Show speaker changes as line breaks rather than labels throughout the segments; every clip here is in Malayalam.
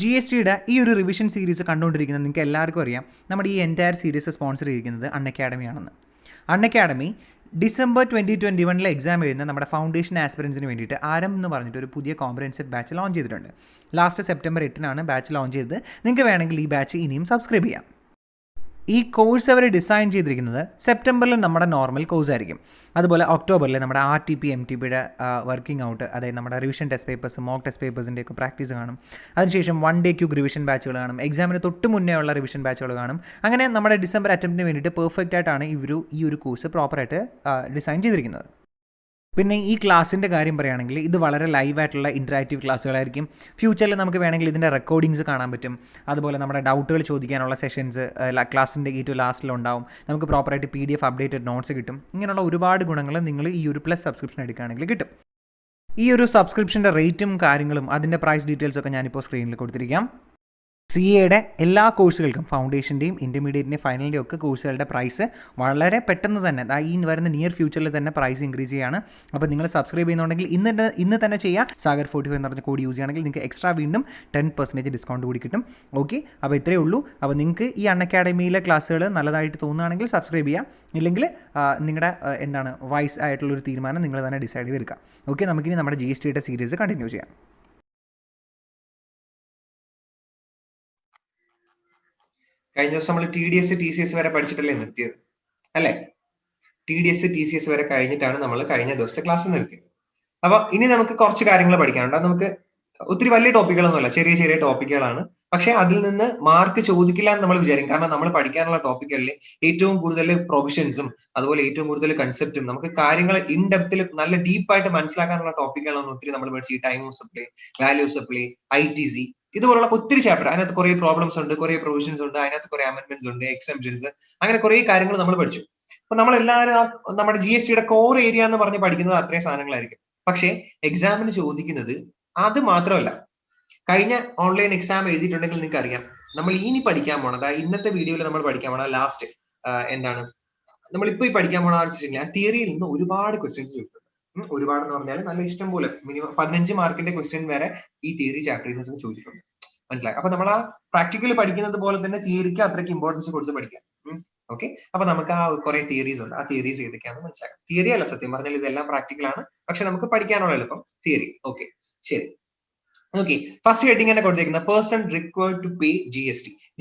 ജി എസ് ടിയുടെ ഈ ഒരു റിവിഷൻ സീരീസ് കണ്ടുകൊണ്ടിരിക്കുന്നത് നിങ്ങൾക്ക് എല്ലാവർക്കും അറിയാം. നമ്മുടെ ഈ എൻറ്റയർ സീരീസ് സ്പോൺസർ ചെയ്തിരിക്കുന്നത് അൺഅക്കാഡമി ആണെന്ന്. അൺഅക്കാഡമി ഡിസംബർ 2021 എക്സാം എഴുതുന്ന നമ്മുടെ ഫൗണ്ടേഷൻ ആസ്പിറൻസിന് വേണ്ടിയിട്ട് ആരം എന്ന് പറഞ്ഞിട്ട് ഒരു പുതിയ കോംപ്രഹെൻസീവ് ബാച്ച് ലോഞ്ച് ചെയ്തിട്ടുണ്ട്. ലാസ്റ്റ് സെപ്റ്റംബർ 8 ബാച്ച് ലോഞ്ച് ചെയ്തത്. നിങ്ങൾക്ക് വേണമെങ്കിൽ ഈ ബാച്ച് ഇനിയും സബ്സ്ക്രൈബ് ചെയ്യാം. ഈ കോഴ്സ് അവർ ഡിസൈൻ ചെയ്തിരിക്കുന്നത് സെപ്റ്റംബറിൽ നമ്മുടെ നോർമൽ കോഴ്സ് ആയിരിക്കും. അതുപോലെ ഒക്ടോബറിൽ നമ്മുടെ RTP MTPയുടെ വർക്കിംഗ് ഔട്ട്, അതായത് നമ്മുടെ revision test papers, mock test പേപ്പേഴ്സിൻ്റെയൊക്കെ പ്രാക്ടീസ് കാണും. അതിനുശേഷം 1 day ക്യൂക്ക് റിവിഷൻ ബാച്ചുകൾ കാണും. എക്സാമിന് തൊട്ട് മുന്നേ ഉള്ള റിവിഷൻ ബാച്ചുകൾ കാണും. അങ്ങനെ നമ്മുടെ ഡിസംബർ അറ്റംപ്റ്റിന് വേണ്ടിയിട്ട് പെർഫെക്റ്റ് ആയിട്ടാണ് ഈ ഒരു കോഴ്സ് പ്രോപ്പറായിട്ട് ഡിസൈൻ ചെയ്തിരിക്കുന്നത്. പിന്നെ ഈ ക്ലാസ്സിൻ്റെ കാര്യം പറയുകയാണെങ്കിൽ ഇത് വളരെ ലൈവായിട്ടുള്ള ഇൻറ്ററാക്റ്റീവ് ക്ലാസ്സുകളായിരിക്കും. ഫ്യൂച്ചറിൽ നമുക്ക് വേണമെങ്കിൽ ഇതിൻ്റെ റെക്കോർഡിങ്സ് കാണാൻ പറ്റും. അതുപോലെ നമ്മുടെ ഡൗട്ടുകൾ ചോദിക്കാനുള്ള സെഷൻസ് ക്ലാസ്സിൻ്റെ ഏറ്റവും ലാസ്റ്റിലുണ്ടാവും. നമുക്ക് പ്രോപ്പറായിട്ട് PDF അപ്ഡേറ്റഡ് നോട്ട്സ് കിട്ടും. ഇങ്ങനെയുള്ള ഒരുപാട് ഗുണങ്ങൾ നിങ്ങൾ ഈ ഒരു പ്ലസ് സബ്സ്ക്രിപ്ഷൻ എടുക്കുകയാണെങ്കിൽ കിട്ടും. ഈ ഒരു സബ്സ്ക്രിപ്ഷൻ്റെ റേറ്റും കാര്യങ്ങളും അതിൻ്റെ പ്രൈസ് ഡീറ്റെയിൽസൊക്കെ ഞാനിപ്പോൾ സ്ക്രീനിൽ കൊടുത്തിരിക്കാം. CAയുടെ എല്ലാ കോഴ്സുകൾക്കും, ഫൗണ്ടേഷൻ്റെയും ഇൻ്റർമീഡിയറ്റിൻ്റെയും ഫൈനലിൻ്റെയും ഒക്കെ കോഴ്സുകളുടെ പ്രൈസ് വളരെ പെട്ടെന്ന് തന്നെ ഈ വരുന്ന നിയർ ഫ്യൂച്ചറിൽ തന്നെ പ്രൈസ് ഇൻക്രീസ് ചെയ്യുകയാണ്. അപ്പോൾ നിങ്ങൾ സബ്സ്ക്രൈബ് ചെയ്യുന്നുണ്ടെങ്കിൽ ഇന്ന് തന്നെ ചെയ്യുക. സാഗർ 45 എന്ന് പറഞ്ഞ കോഡ് യൂസ് ചെയ്യുകയാണെങ്കിൽ നിങ്ങൾക്ക് എക്സ്ട്രാ വീണ്ടും 10% ഡിസ്കൗണ്ട് കൂടി കിട്ടും. ഓക്കെ, അപ്പോൾ ഇത്രയേ ഉള്ളൂ. അപ്പോൾ നിങ്ങൾക്ക് ഈ അൺഅക്കാഡമിയിലെ ക്ലാസ്സുകൾ നല്ലതായിട്ട് തോന്നുകയാണെങ്കിൽ സബ്സ്ക്രൈബ് ചെയ്യുക. ഇല്ലെങ്കിൽ നിങ്ങളുടെ വൈസ് ആയിട്ടുള്ളൊരു തീരുമാനം നിങ്ങൾ തന്നെ ഡിസൈഡ് ചെയ്തെടുക്കുക. ഓക്കെ, നമുക്കിനി നമ്മുടെ GSTയുടെ സീരീസ് കണ്ടിന്യൂ ചെയ്യാം.
കഴിഞ്ഞ ദിവസം നമ്മൾ TDS TCS വരെ പഠിച്ചിട്ടല്ലേ നിർത്തിയത് അല്ലേ? TDS TCS വരെ കഴിഞ്ഞിട്ടാണ് നമ്മൾ കഴിഞ്ഞ ദിവസത്തെ ക്ലാസ് നിർത്തിയത്. അപ്പൊ ഇനി നമുക്ക് കുറച്ച് കാര്യങ്ങൾ പഠിക്കാനുണ്ട്. അത് നമുക്ക് ഒത്തിരി വലിയ ടോപ്പിക്കുകളൊന്നുമല്ല, ചെറിയ ചെറിയ ടോപ്പിക്കുകളാണ്. പക്ഷെ അതിൽ നിന്ന് മാർക്ക് ചോദിക്കില്ല എന്ന് നമ്മൾ വിചാരിക്കും. കാരണം നമ്മൾ പഠിക്കാനുള്ള ടോപ്പിക്കുകളിൽ ഏറ്റവും കൂടുതൽ പ്രൊവിഷൻസും അതുപോലെ ഏറ്റവും കൂടുതൽ കൺസെപ്റ്റും നമുക്ക് കാര്യങ്ങൾ ഇൻ ഡെപ്തിൽ നല്ല ഡീപ്പായിട്ട് മനസ്സിലാക്കാനുള്ള ടോപ്പിക്കുകളാണ് ഒത്തിരി നമ്മൾ പഠിച്ച്. ഈ time of supply, value of supply, ITC, ഇതുപോലുള്ള ഒത്തിരി ചാപ്റ്റർ. അതിനകത്ത് കുറെ പ്രോബ്ലംസ് ഉണ്ട്, കുറെ പ്രൊവിഷൻസ് ഉണ്ട്, അതിനകത്ത് കുറെ അമെന്റ്മെന്റ്സ് ഉണ്ട്, എക്സംഷൻസ്, അങ്ങനെ കുറെ കാര്യങ്ങൾ നമ്മൾ പഠിച്ചു. അപ്പൊ നമ്മൾ എല്ലാവരും നമ്മുടെ GSTയുടെ കോർ ഏരിയ എന്ന് പറഞ്ഞ് പഠിക്കുന്നത് അത്രയും സാധനങ്ങളായിരിക്കും. പക്ഷേ എക്സാമിന് ചോദിക്കുന്നത് അത് മാത്രമല്ല. കഴിഞ്ഞ ഓൺലൈൻ എക്സാം എഴുതിയിട്ടുണ്ടെങ്കിൽ നിങ്ങൾക്ക് അറിയാം, നമ്മൾ ഇനി പഠിക്കാൻ പോണത് ഇന്നത്തെ വീഡിയോയിൽ നമ്മൾ പഠിക്കാൻ പോണ ലാസ്റ്റ് നമ്മളിപ്പോ ഈ പഠിക്കാൻ പോണ ആ തിയറിയിൽ നിന്ന് ഒരുപാട് ക്വസ്റ്റ്യൻസ് ചോദിച്ചിട്ടുണ്ട്. ഒരുപാട് എന്ന് പറഞ്ഞാൽ നല്ല ഇഷ്ടം പോലെ, മിനിമം 15 മാർക്കിന്റെ ക്വസ്റ്റ്യൻ വരെ ഈ തിയറി ചാപ്റ്ററിൽ നിന്ന് ചോദിച്ചിട്ടുണ്ട്. മനസ്സിലായി? അപ്പൊ നമ്മൾ ആ പ്രാക്ടിക്കൽ പഠിക്കുന്നത് പോലെ തന്നെ തിയറിക്ക് അത്രയ്ക്ക് ഇമ്പോർട്ടൻസ് കൊടുത്ത് പഠിക്കാം. ഓക്കെ, അപ്പൊ നമുക്ക് ആ കുറെ തിയറീസ് ഉണ്ട്. ആ തിയറീസ് ഏതൊക്കെയാണെന്ന് മനസ്സിലാക്കാം. തിയറി അല്ല, സത്യം പറഞ്ഞാൽ ഇതെല്ലാം പ്രാക്ടിക്കൽ ആണ്. പക്ഷെ നമുക്ക് പഠിക്കാനുള്ള എളുപ്പം തിയറി. ഓക്കെ, ശരി. ഓക്കെ, ഫസ്റ്റ് ഹെഡിങ് തന്നെ കൊടുത്തിരിക്കുന്നത് person required to pay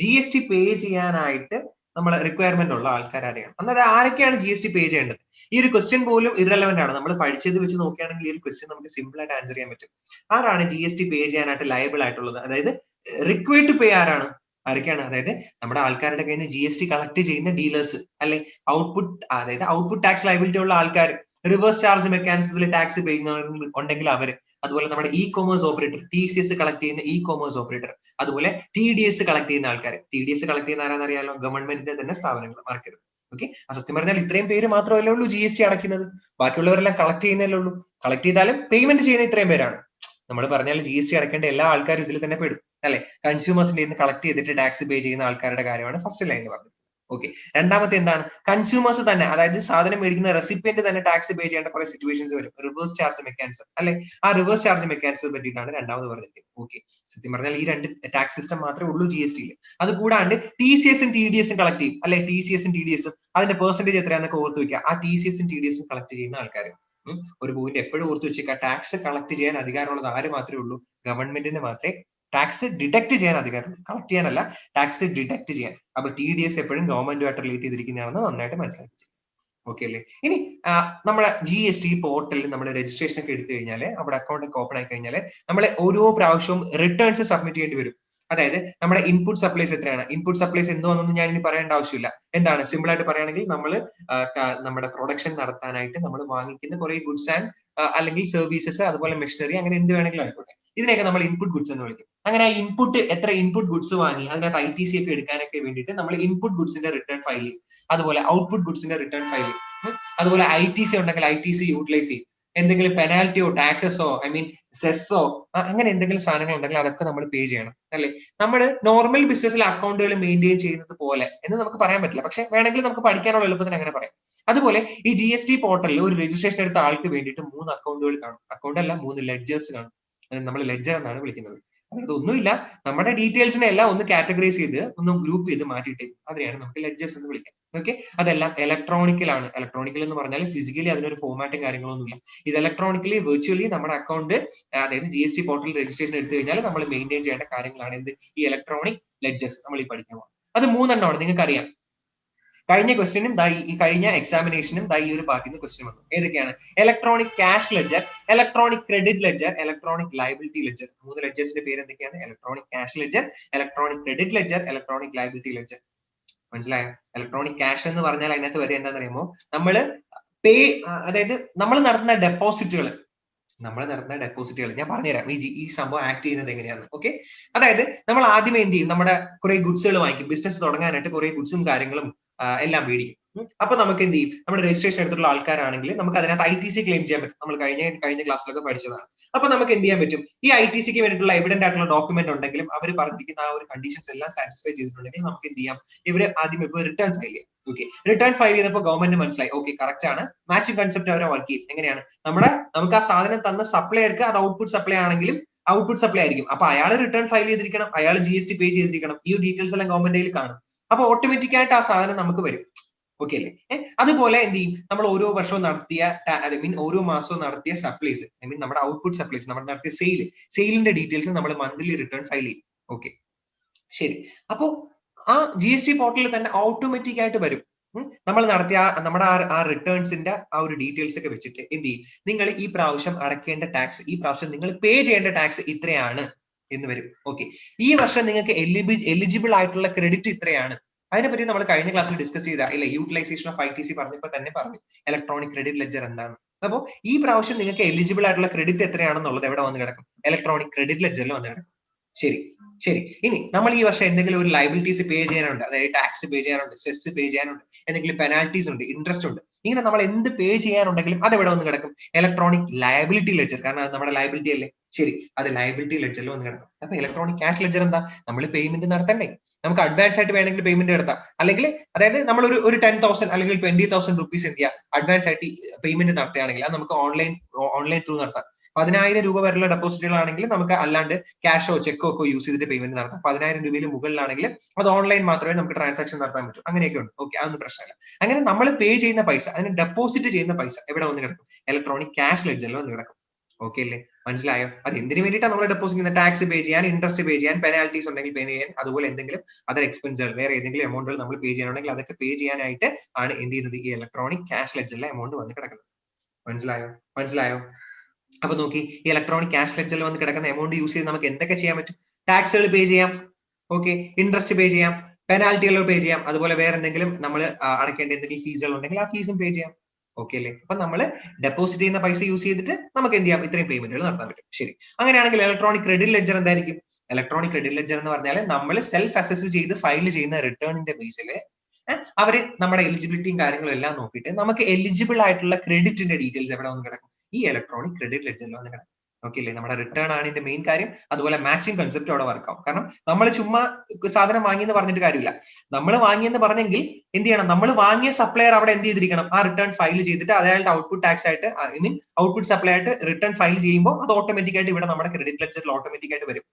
GST pay ചെയ്യാനായിട്ട് നമ്മൾ റിക്വയർമെന്റ് ഉള്ള ആൾക്കാർ ആരെയാണ്? അതായത് ആരൊക്കെയാണ് GST പേ ചെയ്യേണ്ടത്? ഈ ഒരു ക്വസ്റ്റ്യൻ പോലും ഇറലവന്റ് ആണ്. നമ്മൾ പഠിച്ചത് വെച്ച് നോക്കുകയാണെങ്കിൽ ഈ ഒരു ക്വസ്റ്റ്യൻ നമുക്ക് സിമ്പിൾ ആയിട്ട് ആൻസർ ചെയ്യാൻ പറ്റും. ആരാണ് GST പേ ചെയ്യാനായിട്ട് ലയബിൾ ആയിട്ടുള്ളത്? അതായത് റിക്വയർഡ് ടു പേ ആരൊക്കെയാണ്? അതായത് നമ്മുടെ ആൾക്കാരുടെ കയ്യിൽ നിന്ന് GST കളക്ട് ചെയ്യുന്ന ഡീലേഴ്സ്, അല്ലെ ഔട്ട്പുട്ട് ടാക്സ് ലയബിലിറ്റി ഉള്ള ആൾക്കാർ, റിവേഴ്സ് ചാർജ് മെക്കാനിസത്തിൽ ടാക്സ് പേ ഉണ്ടെങ്കിൽ അവര്, അതുപോലെ നമ്മുടെ ഇ-കൊമേഴ്സ് ഓപ്പറേറ്റർ, TCS കളക്ട് ചെയ്യുന്ന ഇ-കൊമേഴ്സ് ഓപ്പറേറ്റർ, അതുപോലെ TDS കളക്ട് ചെയ്യുന്ന ആൾക്കാർ. TDS കളക്ട് ചെയ്യുന്ന ആരാന്നറിയാലോ? ഗവൺമെന്റിന്റെ തന്നെ സ്ഥാപനങ്ങൾ, മറക്കരുത്. ഓക്കെ, സത്യം പറഞ്ഞാൽ ഇത്രയും പേര് മാത്രമല്ലേ ഉള്ളൂ GST അടയ്ക്കുന്നത്. ബാക്കിയുള്ളവരെല്ലാം കളക്ട് ചെയ്യുന്നല്ലേ ഉള്ളൂ. കളക്ട് ചെയ്താലും പേയ്മെന്റ് ചെയ്യുന്ന ഇത്രയും പേരാണ്. നമ്മൾ പറഞ്ഞാൽ GST അടയ്ക്കേണ്ട എല്ലാ ആൾക്കാരും ഇതിൽ തന്നെ പെടും, അല്ലെ? കൺസ്യൂമേഴ്സിന്റെ നിന്ന് കളക്ട് ചെയ്തിട്ട് ടാക്സ് പേ ചെയ്യുന്ന ആൾക്കാരുടെ കാര്യമാണ് ഫസ്റ്റ് ലൈൻ പറഞ്ഞത്. ഓക്കെ, രണ്ടാമത്തെ എന്താണ്? കൺസ്യൂമേഴ്സ് തന്നെ, അതായത് സാധനം മേടിക്കുന്ന റെസിപ്പിയന്റ് തന്നെ ടാക്സ് പേ ചെയ്യേണ്ട കുറെ സിറ്റുവേഷൻസ് വരും. റിവേഴ്സ് ചാർജ് മെക്കാനിസം, അല്ലെ? ആ റിവേഴ്സ് ചാർജ് മെക്കാനിസം പറ്റിയിട്ടാണ് രണ്ടാമത് പറഞ്ഞത്. ഓക്കെ, സത്യം പറഞ്ഞാൽ ഈ രണ്ട് ടാക്സ് സിസ്റ്റം മാത്രമേ ഉള്ളൂ GSTയിൽ. അത് കൂടാണ്ട് TCS ഉം TDS ഉം കളക്ട് ചെയ്യും, അല്ലെ? TCS ഉം TDS ഉം അതിന്റെ പെർസെന്റേജ് എത്രയാന്നൊക്കെ ഓർത്ത് വെക്കുക. ആ TCS ഉം TDS ഉം കളക്ട് ചെയ്യുന്ന ആൾക്കാർ ഒരു പോയിന്റ് എപ്പോഴും ഓർത്ത് വെച്ചേക്കുക. ടാക്സ് കളക്ട് ചെയ്യാൻ അധികാരമുള്ളത് ആര് മാത്രമേ ഉള്ളൂ? ഗവൺമെന്റിന് മാത്രമേ ടാക്സ് ഡിഡക്ട് ചെയ്യാൻ അധികാരമുള്ളൂ. കളക്ട് ചെയ്യാനല്ല, ടാക്സ് ഡിഡക്ട് ചെയ്യാൻ. അപ്പൊ TDS എപ്പോഴും ഗവൺമെന്റുമായിട്ട് റിലേറ്റ് ചെയ്തിരിക്കുന്നതാണെന്ന് നന്നായിട്ട് മനസ്സിലാക്കി. ഓക്കെ അല്ലേ? ഇനി നമ്മുടെ GST പോർട്ടലിൽ നമ്മൾ രജിസ്ട്രേഷൻ ഒക്കെ എടുത്തു കഴിഞ്ഞാൽ, അവിടെ അക്കൗണ്ട് ഒക്കെ ഓപ്പൺ ആയി കഴിഞ്ഞാൽ നമ്മൾ ഓരോ പ്രാവശ്യവും റിട്ടേൺസ് സബ്മിറ്റ് ചെയ്യേണ്ടി വരും. അതായത് നമ്മുടെ ഇൻപുട്ട് സപ്ലൈസ് എത്രയാണ്? ഇൻപുട്ട് സപ്ലൈസ് എന്തോന്നൊന്നും ഞാൻ ഇനി പറയേണ്ട ആവശ്യമില്ല. എന്താണ്? സിമ്പിൾ ആയിട്ട് പറയുകയാണെങ്കിൽ നമ്മൾ നമ്മുടെ പ്രൊഡക്ഷൻ നടത്താനായിട്ട് നമ്മൾ വാങ്ങിക്കുന്ന കുറെ ഗുഡ്സ് ആൻഡ് അല്ലെങ്കിൽ സർവീസസ്, അതുപോലെ മെഷീനറി, അങ്ങനെ എന്ത് വേണമെങ്കിലും ആയിക്കോട്ടെ, ഇതിനെയൊക്കെ നമ്മൾ ഇൻപുട്ട് ഗുഡ്സ് എന്ന് വിളിക്കും. അങ്ങനെ ആ എത്ര ഇൻപുട്ട് ഗുഡ്സ് വാങ്ങി അതിനകത്ത് ITC ഒക്കെ എടുക്കാനൊക്കെ വേണ്ടിയിട്ട് നമ്മൾ ഇൻപുട്ട് ഗുഡ്സിന്റെ റിട്ടേൺ ഫയൽ ചെയ്യും. അതുപോലെ ഔട്ട്പുട്ട് ഗുഡ്സിന്റെ റിട്ടേൺ ഫയൽ ചെയ്യും. അതുപോലെ ITC ഉണ്ടെങ്കിൽ ITC യൂട്ടിലൈസ് ചെയ്യും. എന്തെങ്കിലും പെനാൽറ്റിയോ ടാക്സസോ സെസ്സോ അങ്ങനെ എന്തെങ്കിലും സാധനങ്ങൾ ഉണ്ടെങ്കിൽ അതൊക്കെ നമ്മൾ പേ ചെയ്യണം, അല്ലെ? നമ്മൾ നോർമൽ ബിസിനസ്സിലെ അക്കൗണ്ടുകൾ മെയിൻറ്റെയിൻ ചെയ്യുന്നത് പോലെ എന്ന് നമുക്ക് പറയാൻ പറ്റില്ല. പക്ഷെ വേണമെങ്കിൽ നമുക്ക് പഠിക്കാനുള്ള എളുപ്പത്തിന് അങ്ങനെ പറയാം. അതുപോലെ ഈ GST പോർട്ടലിൽ ഒരു രജിസ്ട്രേഷൻ എടുത്ത ആൾക്ക് വേണ്ടിയിട്ട് 3 അക്കൗണ്ടുകൾ കാണും. അക്കൗണ്ട് അല്ല, 3 ലെഡ്ജേഴ്സ് കാണും. നമ്മൾ ലെഡ്ജർ എന്നാണ് വിളിക്കുന്നത്. അതായത് ഒന്നുമില്ല, നമ്മുടെ ഡീറ്റെയിൽസിനെ എല്ലാം ഒന്ന് കാറ്റഗറൈസ് ചെയ്ത് ഒന്ന് ഗ്രൂപ്പ് ചെയ്ത് മാറ്റിയിട്ട് അതിനെയാണ് നമുക്ക് ലെഡ്ജേഴ്സ് എന്ന് വിളിക്കാം. ഓക്കെ, അതെല്ലാം ഇലക്ട്രോണിക്കലാണ്. ഇലക്ട്രോണിക്കൽ എന്ന് പറഞ്ഞാൽ ഫിസിക്കലി അതിനൊരു ഫോമാറ്റും കാര്യങ്ങളൊന്നുമില്ല. ഇത് ഇലക്ട്രോണിക്കലി വെർച്വലി നമ്മുടെ അക്കൗണ്ട്, അതായത് GST പോർട്ടൽ രജിസ്ട്രേഷൻ എടുത്തു കഴിഞ്ഞാൽ നമ്മൾ മെയിൻറ്റെയിൻ ചെയ്യേണ്ട കാര്യങ്ങളാണ് എന്ത്, ഈ ഇലക്ട്രോണിക് ലെഡ്ജേഴ്സ് നമ്മൾ ഈ പഠിക്കാൻ പോകുന്നത്. അത് 3 എണ്ണമാണ്, നിങ്ങൾക്ക് അറിയാം. കഴിഞ്ഞ ക്വസ്റ്റ്യനും ഈ കഴിഞ്ഞ എക്സാമിനേഷനും ഈ ഒരു പാർട്ടിൽ നിന്ന് ക്വസ്റ്റ്യൻ വന്നു. ഏതൊക്കെയാണ്? Electronic cash ledger, electronic credit ledger, electronic liability ledger. 3 ലെഡ്ജേഴ്സിന്റെ പേര് എന്തൊക്കെയാണ്? Electronic cash ledger, electronic credit ledger, electronic liability ledger. മനസ്സിലായോ? ഇലക്ട്രോണിക് ക്യാഷ് എന്ന് പറഞ്ഞാൽ അതിനകത്ത് വരെ എന്താണെന്ന് അറിയുമോ, നമ്മള് അതായത് നമ്മൾ നടത്തുന്ന ഡെപ്പോസിറ്റുകൾ ഞാൻ പറഞ്ഞുതരാം ഈ സംഭവം ആക്ട് ചെയ്യുന്നത് എങ്ങനെയാണ്. ഓക്കെ, അതായത് നമ്മൾ ആദ്യമേ എന്ത് ചെയ്യും, നമ്മുടെ കുറെ ഗുഡ്സുകൾ വാങ്ങിക്കും. ബിസിനസ് തുടങ്ങാനായിട്ട് കുറെ ഗുഡ്സും കാര്യങ്ങളും എല്ലാം മേടിക്കും. അപ്പൊ നമുക്ക് എന്ത് ചെയ്യും, നമ്മുടെ രജിസ്ട്രേഷൻ എടുത്തിട്ടുള്ള ആൾക്കാരാണെങ്കിൽ നമുക്ക് അതിനകത്ത് ITC ക്ലെയിം ചെയ്യാൻ പറ്റും. നമ്മൾ കഴിഞ്ഞ ക്ലാസ്സിലൊക്കെ പഠിച്ചതാണ്. അപ്പൊ നമുക്ക് എന്ത് ചെയ്യാൻ പറ്റും, ഈ ITCക്ക് വേണ്ടിയിട്ടുള്ള എവിഡന്റ് ആയിട്ടുള്ള ഡോക്യുമെന്റ് ഉണ്ടെങ്കിലും അവർ പറഞ്ഞിരിക്കുന്ന ആ ഒരു കണ്ടീഷൻസ് എല്ലാം സാറ്റിസ്ഫൈ ചെയ്തിട്ടുണ്ടെങ്കിൽ നമുക്ക് എന്ത് ചെയ്യാം, ഇവര് ആദ്യം ഇപ്പോൾ റിട്ടേൺ ഫയൽ ചെയ്യാം. ഓക്കെ, റിട്ടേൺ ഫയൽ ചെയ്തപ്പോൾ ഗവൺമെന്റ് മനസ്സിലായി, ഓക്കെ കറക്റ്റ് ആണ്, മാച്ചിങ് കൺസെപ്റ്റ് അവരെ വർക്ക് ചെയ്യും. എങ്ങനെയാണ്, നമുക്ക് ആ സാധനം തന്ന സപ്ലയർക്ക് അത് ഔട്ട്പുട്ട് സപ്ലൈ ആണെങ്കിലും ഔട്ട്പുട്ട് സപ്ലൈ ആയിരിക്കും. അപ്പൊ അയാൾ റിട്ടേൺ ഫയൽ ചെയ്തിരിക്കണം, അയാൾ GST പേ ചെയ്തിരിക്കണം. ഈ ഡീറ്റെയിൽസ് എല്ലാം ഗവൺമെന്റിൽ കാണും. അപ്പൊ ഓട്ടോമാറ്റിക് ആയിട്ട് ആ സാധനം നമുക്ക് വരും. ഓക്കെ അല്ലേ? അതുപോലെ എന്ത് ചെയ്യും, നമ്മൾ ഓരോ വർഷവും നടത്തിയ ഓരോ മാസവും നടത്തിയ സപ്ലൈസ്, നമ്മുടെ ഔട്ട്പുട്ട് സപ്ലൈസ്, നമ്മൾ നടത്തിയ സെയിലിന്റെ ഡീറ്റെയിൽസ് നമ്മൾ മന്ത്ലി റിട്ടേൺ ഫയൽ ചെയ്യും. ഓക്കെ, ശരി. അപ്പോ ആ GST പോർട്ടലിൽ തന്നെ ഓട്ടോമാറ്റിക് ആയിട്ട് വരും. നമ്മൾ നടത്തിയ നമ്മുടെ ആ റിട്ടേൺസിന്റെ ആ ഒരു ഡീറ്റെയിൽസ് ഒക്കെ വെച്ചിട്ട് എന്ത് ചെയ്യും, നിങ്ങൾ ഈ പ്രാവശ്യം അടയ്ക്കേണ്ട ടാക്സ്, ഈ പ്രാവശ്യം നിങ്ങൾ പേ ചെയ്യേണ്ട ടാക്സ് ഇത്രയാണ് എന്ന് വരും. ഓക്കെ, ഈ വർഷം നിങ്ങൾക്ക് എലിജിബിൾ ആയിട്ടുള്ള ക്രെഡിറ്റ് ഇത്രയാണ്. അതിനെപ്പറ്റി നമ്മൾ കഴിഞ്ഞ ക്ലാസ്സിൽ ഡിസ്കസ് ചെയ്ത ഇല്ല, യൂട്ടിലൈസേഷൻ ഓഫ് ITC പറഞ്ഞപ്പോൾ തന്നെ പറഞ്ഞു ഇലക്ട്രോണിക് ക്രെഡിറ്റ് ലെഡ്ജർ എന്താണ്. അപ്പോൾ ഈ പ്രാവശ്യം നിങ്ങൾക്ക് എലിജിബിൾ ആയിട്ടുള്ള ക്രെഡിറ്റ് എത്രയാണെന്നുള്ളത് എവിടെ വന്ന് കിടക്കും, ഇലക്ട്രോണിക് ക്രെഡിറ്റ് ലെഡ്ജറിൽ വന്ന് കിടക്കും. ശരി. ഇനി നമ്മൾ ഈ വർഷം എന്തെങ്കിലും ഒരു ലയബിലിറ്റീസ് പേ ചെയ്യാനുണ്ട്, അതായത് ടാക്സ് പേ ചെയ്യാനുണ്ട്, സെസ് പേ ചെയ്യാനുണ്ട്, എന്തെങ്കിലും പെനാൽറ്റീസ് ഉണ്ട്, ഇൻട്രസ്റ്റ് ഉണ്ട്, ഇങ്ങനെ നമ്മൾ എന്ത് പേ ചെയ്യാനുണ്ടെങ്കിലും അത് എവിടെ വന്ന് കിടക്കും, ഇലക്ട്രോണിക് ലയബിലിറ്റി ലെഡ്ജർ. കാരണം അത് നമ്മുടെ ലയബിലിറ്റി അല്ലേ. ശരി, അത് ലയബിലിറ്റി ലെഡ്ജറിൽ വന്ന് കിടക്കും. അപ്പൊ ഇലക്ട്രോണിക് ക്യാഷ് ലെഡ്ജർ എന്താ, നമ്മൾ പേയ്മെന്റ് നടത്തണ്ടേ, നമുക്ക് അഡ്വാൻസ് ആയിട്ട് വേണമെങ്കിൽ പേയ്മെന്റ് നടത്താം. അല്ലെങ്കിൽ അതായത് നമ്മൾ ഒരു 10,000 അല്ലെങ്കിൽ 20,000 റുപ്പീസ് എന്ത് ചെയ്യാം, അഡ്വാൻസ് ആയിട്ട് പേയ്മെന്റ് നടത്തുകയാണെങ്കിൽ അത് നമുക്ക് ഓൺലൈൻ ത്രൂ നടത്താം. 10,000 രൂപ വരെയുള്ള ഡെപ്പോസിറ്റുകളാണെങ്കിൽ നമുക്ക് അല്ലാണ്ട് ക്യാഷോ ചെക്കോ ഒക്കെ യൂസ് ചെയ്തിട്ട് പേയ്മെന്റ് നടത്താം. 10,000 രൂപയിൽ മുകളിലാണെങ്കിൽ അത് ഓൺലൈൻ മാത്രമേ നമുക്ക് ട്രാൻസാക്ഷൻ നടത്താൻ പറ്റൂ. അങ്ങനെയൊക്കെ ഉണ്ട്. ഓക്കെ, അതൊന്നും പ്രശ്നമില്ല. അങ്ങനെ നമ്മൾ പേ ചെയ്യുന്ന പൈസ, അതിന് ഡെപ്പോസിറ്റ് ചെയ്യുന്ന പൈസ എവിടെ വന്ന് കിടക്കും, ഇലക്ട്രോണിക് ക്യാഷ് ലെഡ്ജറിൽ വന്ന് കിടക്കും. ഓക്കെ അല്ലേ? മനസ്സിലായോ? അത് എന്തിനു വേണ്ടിയിട്ടാണ് നമ്മൾ ഡെപ്പോസിറ്റ് ചെയ്യുന്നത്, ടാക്സ് പേ ചെയ്യാൻ, ഇൻട്രസ്റ്റ് പേ ചെയ്യാൻ, പെനാൽറ്റീസ് ഉണ്ടെങ്കിൽ പേ ചെയ്യാൻ, അതുപോലെ എന്തെങ്കിലും അതർ എക്സ്പെൻസുകൾ, വേറെ ഏതെങ്കിലും എമൗണ്ടുകൾ നമ്മൾ പേ ചെയ്യാനുണ്ടെങ്കിൽ അതൊക്കെ പേ ചെയ്യാനായിട്ട് ആണ് എന്ത് ചെയ്യുന്നത്, ഈ ഇലക്ട്രോണിക് ക്യാഷ് ലെഡ്ജറിലെ എമൗണ്ട് വന്ന് കിടക്കുന്നത്. മനസ്സിലായോ? അപ്പൊ നോക്കി, ഈ ഇലക്ട്രോണിക് ക്യാഷ് ലെഡ്ജറിൽ വന്ന് കിടക്കുന്ന എമൗണ്ട് യൂസ് ചെയ്ത് നമുക്ക് എന്തൊക്കെ ചെയ്യാൻ പറ്റും, ടാക്സുകൾ പേ ചെയ്യാം, ഓക്കെ, ഇൻട്രസ്റ്റ് പേ ചെയ്യാം, പെനാൽറ്റികൾ പേ ചെയ്യാം, അതുപോലെ വേറെ എന്തെങ്കിലും നമ്മൾ അടയ്ക്കേണ്ട എന്തെങ്കിലും ഫീസുകൾ ഉണ്ടെങ്കിൽ ആ ഫീസും പേ ചെയ്യാം. ഓക്കെ അല്ലേ? അപ്പൊ നമ്മൾ ഡെപ്പോസിറ്റ് ചെയ്യുന്ന പൈസ യൂസ് ചെയ്തിട്ട് നമുക്ക് എന്ത് ചെയ്യാം, ഇത്രയും പേയ്മെന്റുകൾ നടത്താൻ പറ്റും. ശരി, അങ്ങനെയാണെങ്കിൽ ഇലക്ട്രോണിക് ക്രെഡിറ്റ് ലെഡ്ജർ എന്തായിരിക്കും? ഇലക്ട്രോണിക് ക്രെഡിറ്റ് ലെഡ്ജർ എന്ന് പറഞ്ഞാൽ നമ്മൾ സെൽഫ് അസസ് ചെയ്ത് ഫയൽ ചെയ്യുന്ന റിട്ടേണിന്റെ ബേസിൽ അവര് നമ്മുടെ എലിജിബിലിറ്റിയും കാര്യങ്ങളും എല്ലാം നോക്കിയിട്ട് നമുക്ക് എലിജിബിൾ ആയിട്ടുള്ള ക്രെഡിറ്റിന്റെ ഡീറ്റെയിൽസ് എവിടെ വന്ന് കിടക്കും, ഈ ഇലക്ട്രോണിക് ക്രെഡിറ്റ് ലെഡ്ജറിൽ വന്ന് കിടക്കും. ഓക്കെ അല്ലേ? നമ്മുടെ റിട്ടേൺ ആണ് ഇതിന്റെ മെയിൻ കാര്യം. അതുപോലെ മാച്ചിങ് കൺസെപ്റ്റ് അവിടെ വർക്ക് ആവും. കാരണം നമ്മൾ ചുമ്മാ സാധനം വാങ്ങിയെന്ന് പറഞ്ഞിട്ട് കാര്യമില്ല. നമ്മൾ വാങ്ങിയെന്ന് പറഞ്ഞെങ്കിൽ എന്ത് ചെയ്യണം, നമ്മൾ വാങ്ങിയ സപ്ലയർ അവിടെ എന്ത് ചെയ്തിരിക്കണം, ആ റിട്ടേൺ ഫയൽ ചെയ്തിട്ട് അയാളുടെ ഔട്ട്പുട്ട് ടാക്സ് ആയിട്ട് ഔട്ട്പുട്ട് സപ്ലൈ ആയിട്ട് റിട്ടേൺ ഫയൽ ചെയ്യുമ്പോൾ അത് ഓട്ടോമാറ്റിക് ആയിട്ട് ഇവിടെ നമ്മുടെ ക്രെഡിറ്റ് ലെഡ്ജറിൽ ഓട്ടോമാറ്റിക് ആയിട്ട് വരും.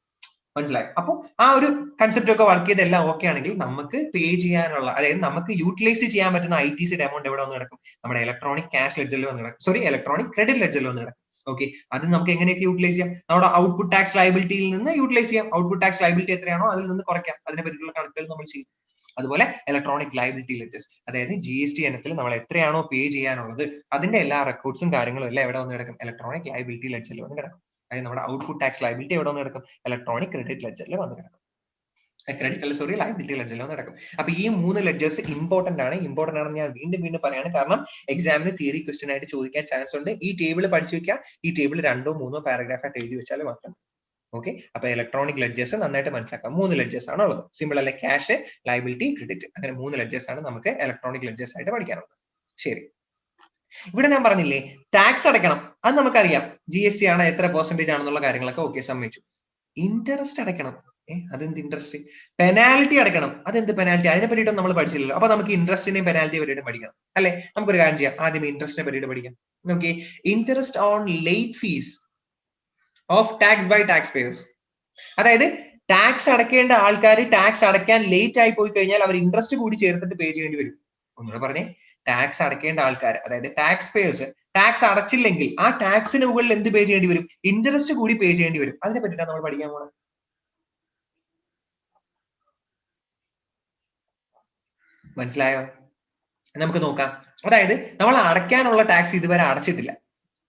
മനസ്സിലായി? അപ്പൊ ആ ഒരു കൺസെപ്റ്റ് ഒക്കെ വർക്ക് ചെയ്തെല്ലാം ഓക്കെ ആണെങ്കിൽ നമുക്ക് പേ ചെയ്യാനുള്ള, അതായത് നമുക്ക് യൂട്ടിലൈസ് ചെയ്യാൻ പറ്റുന്ന ITC എമൗണ്ട് എവിടെ വന്ന് കിടക്കും, നമ്മുടെ ഇലക്ട്രോണിക് ക്യാഷ് ലെഡ്ജറിൽ വന്ന് കിടക്കും, ഇലക്ട്രോണിക് ക്രെഡിറ്റ് ലെഡ്ജറിൽ വന്ന് കിടക്കും. ഓക്കെ, അത് നമുക്ക് എങ്ങനെയൊക്കെ യൂട്ടിലൈസ് ചെയ്യാം, നമ്മുടെ ഔട്ട്പുട്ട് ടാക്സ് ലയബിലിറ്റിയിൽ നിന്ന് യൂട്ടിലൈസ് ചെയ്യാം. ഔട്ട്പുട്ട് ടാക്സ് ലയബിലിറ്റി എത്രയാണോ അതിൽ നിന്ന് കുറയ്ക്കാം. അതിനെ പറ്റിയുള്ള കണക്കുകൾ നമ്മൾ ചെയ്യും. അതുപോലെ ഇലക്ട്രോണിക് ലയബിലിറ്റി ലെറ്റേഴ്സ്, അതായത് GST ഇനത്തിൽ നമ്മൾ എത്രയാണോ പേ ചെയ്യാനുള്ളത് അതിന്റെ എല്ലാ റെക്കോർഡ്സും കാര്യങ്ങളും എല്ലാം എവിടെ വന്ന് കിടക്കും, ഇലക്ട്രോണിക് ലയബിലിറ്റി ലെഡ്ജറിൽ വന്ന് കിടക്കും. അതായത് നമ്മുടെ ഔട്ട്പുട്ട് ടാക്സ് ലയബിലിറ്റി എവിടെ വന്ന് കിടക്കും, ഇലക്ട്രോണിക് ക്രെഡിറ്റ് ലെഡ്ജറിൽ വന്ന് കിടക്കും. ലയബിലിറ്റി ലെഡ്ജറിൽ വന്ന് കിടക്കും. അപ്പൊ ഈ 3 ലെഡ്ജേഴ്സ് ഇമ്പോർട്ടന്റ് ആണെന്ന് ഞാൻ വീണ്ടും പറയാണ്. കാരണം എക്സാമിന് തിയറി ക്വസ്റ്റ്യൻ ആയിട്ട് ചോദിക്കാൻ ചാൻസ് ഉണ്ട്. ഈ ടേബിൾ പഠിച്ചു വെക്കാം. ഈ ടേബിൾ 2 or 3 പാരഗ്രാഫ് ആയിട്ട് എഴുതി വെച്ചാൽ മാത്രം. ഓക്കെ, അപ്പൊ ഇലക്ട്രോണിക് ലെഡ്ജേഴ്സ് നന്നായിട്ട് മനസ്സിലാക്കാം. 3 ലെഡ്ജേഴ്സ് ആണ് ഉള്ളത്. സിമ്പിൾ അല്ലെ? ക്യാഷ്, ലയബിലിറ്റി, ക്രെഡിറ്റ്, അങ്ങനെ 3 ലെഡ്ജേഴ്സ് ആണ് നമുക്ക് ഇലക്ട്രോണിക് ലെഡ്ജേഴ്സ് ആയിട്ട് പഠിക്കാനുള്ളത്. ശരി, ഇവിടെ ഞാൻ പറഞ്ഞില്ലേ ടാക്സ് അടയ്ക്കണം, അത് നമുക്കറിയാം. GST ആണ്, എത്ര പെർസെന്റേജ് ആണെന്നുള്ള കാര്യങ്ങളൊക്കെ ഓക്കെ സമ്മതിച്ചു. ഇൻട്രസ്റ്റ് അടയ്ക്കണം, അതെന്ത് ഇൻട്രസ്റ്റ്? പെനാൽറ്റി അടയ്ക്കണം, അതെന്ത് പെനാൽറ്റി? അതിനെ പറ്റിയിട്ടും നമ്മൾ പഠിച്ചില്ലല്ലോ. അപ്പൊ നമുക്ക് ഇൻട്രസ്റ്റിനെയും പെനാൽറ്റിയെ പറ്റിയിട്ട് പഠിക്കണം അല്ലെ? നമുക്കൊരു കാര്യം ചെയ്യാം, ആദ്യം ഇൻട്രസ്റ്റിനെ പറ്റിയിട്ട് പഠിക്കാം. Okay, interest on late fees of tax by tax payers. അതായത് ടാക്സ് അടയ്ക്കേണ്ട ആൾക്കാർ ടാക്സ് അടയ്ക്കാൻ ലേറ്റ് ആയി പോയി കഴിഞ്ഞാൽ അവർ ഇൻട്രസ്റ്റ് കൂടി ചേർത്തിട്ട് പേ ചെയ്യേണ്ടി വരും. ഒന്നുകൂടെ പറഞ്ഞേ, ടാക്സ് അടയ്ക്കേണ്ട ആൾക്കാർ, അതായത് ടാക്സ് പേയേഴ്സ് ടാക്സ് അടച്ചില്ലെങ്കിൽ ആ ടാക്സിന് മുകളിൽ എന്ത് പേ ചെയ്യേണ്ടി വരും? ഇൻട്രസ്റ്റ് കൂടി പേ ചെയ്യേണ്ടി വരും. അതിനെ പറ്റിയിട്ടാണ് നമ്മൾ പഠിക്കാൻ പോകുന്നത്. മനസ്സിലായോ? നമുക്ക് നോക്കാം. അതായത് നമ്മൾ അടയ്ക്കാനുള്ള ടാക്സ് ഇതുവരെ അടച്ചിട്ടില്ല,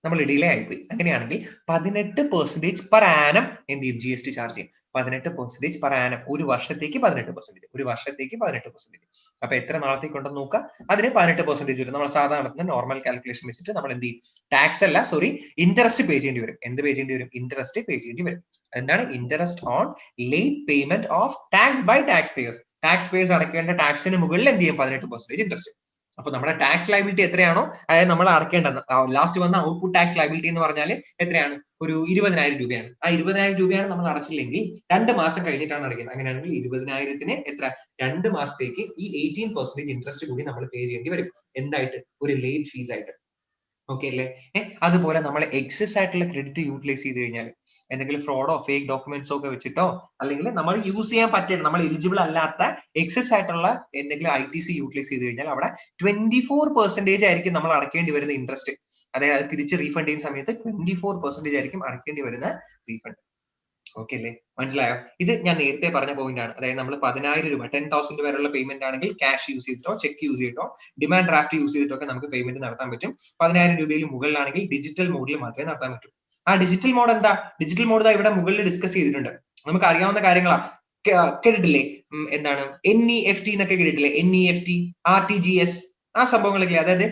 നമ്മൾ ഡിലേ ആയിപ്പോയി. അങ്ങനെയാണെങ്കിൽ 18% പെർ ആനം എന്ത് ചെയ്യും? GST ചാർജ് ചെയ്യും. 18% പെർ ആനം, ഒരു വർഷത്തേക്ക് 18%, ഒരു വർഷത്തേക്ക് 18%. അപ്പൊ എത്ര നാളത്തേക്ക് ഉണ്ടെന്ന് നോക്കാം. അതിന് 18% വരും. നമ്മൾ സാധാരണ നോർമൽ കാൽക്കുലേഷൻ വെച്ചിട്ട് നമ്മൾ എന്ത് ചെയ്യും? ടാക്സ് അല്ല, സോറി, ഇൻട്രസ്റ്റ് പേ ചെയ്യേണ്ടി വരും. എന്ത് പേ ചെയ്യേണ്ടി വരും? ഇൻട്രസ്റ്റ് പേ ചെയ്യേണ്ടി വരും. എന്താണ്? Interest on late payment of tax by tax payers. Tax payers അടയ്ക്കേണ്ട ടാക്സിന് മുകളിൽ എന്ത് ചെയ്യും? 18% ഇൻട്രസ്റ്റ്. അപ്പൊ നമ്മുടെ ടാക്സ് ലയബിലിറ്റി എത്രയാണോ, അതായത് നമ്മൾ അടയ്ക്കേണ്ടത് ലാസ്റ്റ് വന്ന ഔട്ട്പുട്ട് ടാക്സ് ലയബിലിറ്റി എന്ന് പറഞ്ഞാൽ എത്രയാണ്? ഒരു 20,000 രൂപയാണ്. ആ 20,000 രൂപയാണ് നമ്മൾ അടച്ചില്ലെങ്കിൽ 2 മാസം കഴിഞ്ഞിട്ടാണ് അടയ്ക്കുന്നത്. അങ്ങനെയാണെങ്കിൽ 20,000-ന് എത്ര? 2 മാസത്തേക്ക് ഈ 18% ഇൻട്രസ്റ്റ് കൂടി നമ്മൾ പേ ചെയ്യേണ്ടി വരും. എന്തായിട്ട്? ഒരു ലേറ്റ് ഫീസ് ആയിട്ട്. ഓക്കെ അല്ലേ? അതുപോലെ നമ്മൾ എക്സസ് ആയിട്ടുള്ള ക്രെഡിറ്റ് യൂട്ടിലൈസ് ചെയ്ത് കഴിഞ്ഞാൽ, എന്തെങ്കിലും ഫ്രോഡോ ഫേക്ക് ഡോക്യുമെന്റ്സോ ഒക്കെ വെച്ചിട്ടോ, അല്ലെങ്കിൽ നമ്മൾ യൂസ് ചെയ്യാൻ പറ്റിയ, നമ്മൾ എലിജിബിൾ അല്ലാത്ത എക്സസ് ആയിട്ടുള്ള എന്തെങ്കിലും ITC യൂട്ടിലൈസ് ചെയ്ത് കഴിഞ്ഞാൽ അവിടെ 24% ആയിരിക്കും നമ്മൾ അടയ്ക്കേണ്ടി വരുന്ന ഇൻട്രസ്റ്റ്. അതായത് തിരിച്ച് റീഫണ്ട് ചെയ്യുന്ന സമയത്ത് 24% ആയിരിക്കും അടയ്ക്കേണ്ടി വരുന്ന റീഫണ്ട്. ഓക്കെ അല്ലേ? മനസ്സിലായോ? ഇത് ഞാൻ നേരത്തെ പറഞ്ഞ പോയിന്റ് ആണ്. അതായത് നമ്മൾ 10,000 രൂപ 10,000 വരെയുള്ള പേയ്മെന്റ് ആണെങ്കിൽ ക്യാഷ് യൂസ് ചെയ്തിട്ടോ ചെക്ക് യൂസ് ചെയ്തിട്ടോ ഡിമാൻഡ് ഡ്രാഫ്റ്റ് യൂസ് ചെയ്തിട്ടോ ഒക്കെ നമുക്ക് പേയ്മെന്റ് നടത്താൻ പറ്റും. 10,000 രൂപയിൽ മുകളിലാണെങ്കിൽ ഡിജിറ്റൽ മോഡിൽ മാത്രമേ നടത്താൻ പറ്റൂ. ആ ഡിജിറ്റൽ മോഡ് എന്താ? ഡിജിറ്റൽ മോഡ് ഇവിടെ മുകളിൽ ഡിസ്കസ് ചെയ്തിട്ടുണ്ട്. നമുക്ക് അറിയാവുന്ന കാര്യങ്ങളാ. കേട്ടിട്ടില്ലേ? എന്താണ് NEFT എന്നൊക്കെ കേട്ടിട്ടില്ലേ? NEFT, RTGS, ആ സംഭവങ്ങളൊക്കെ. അതായത്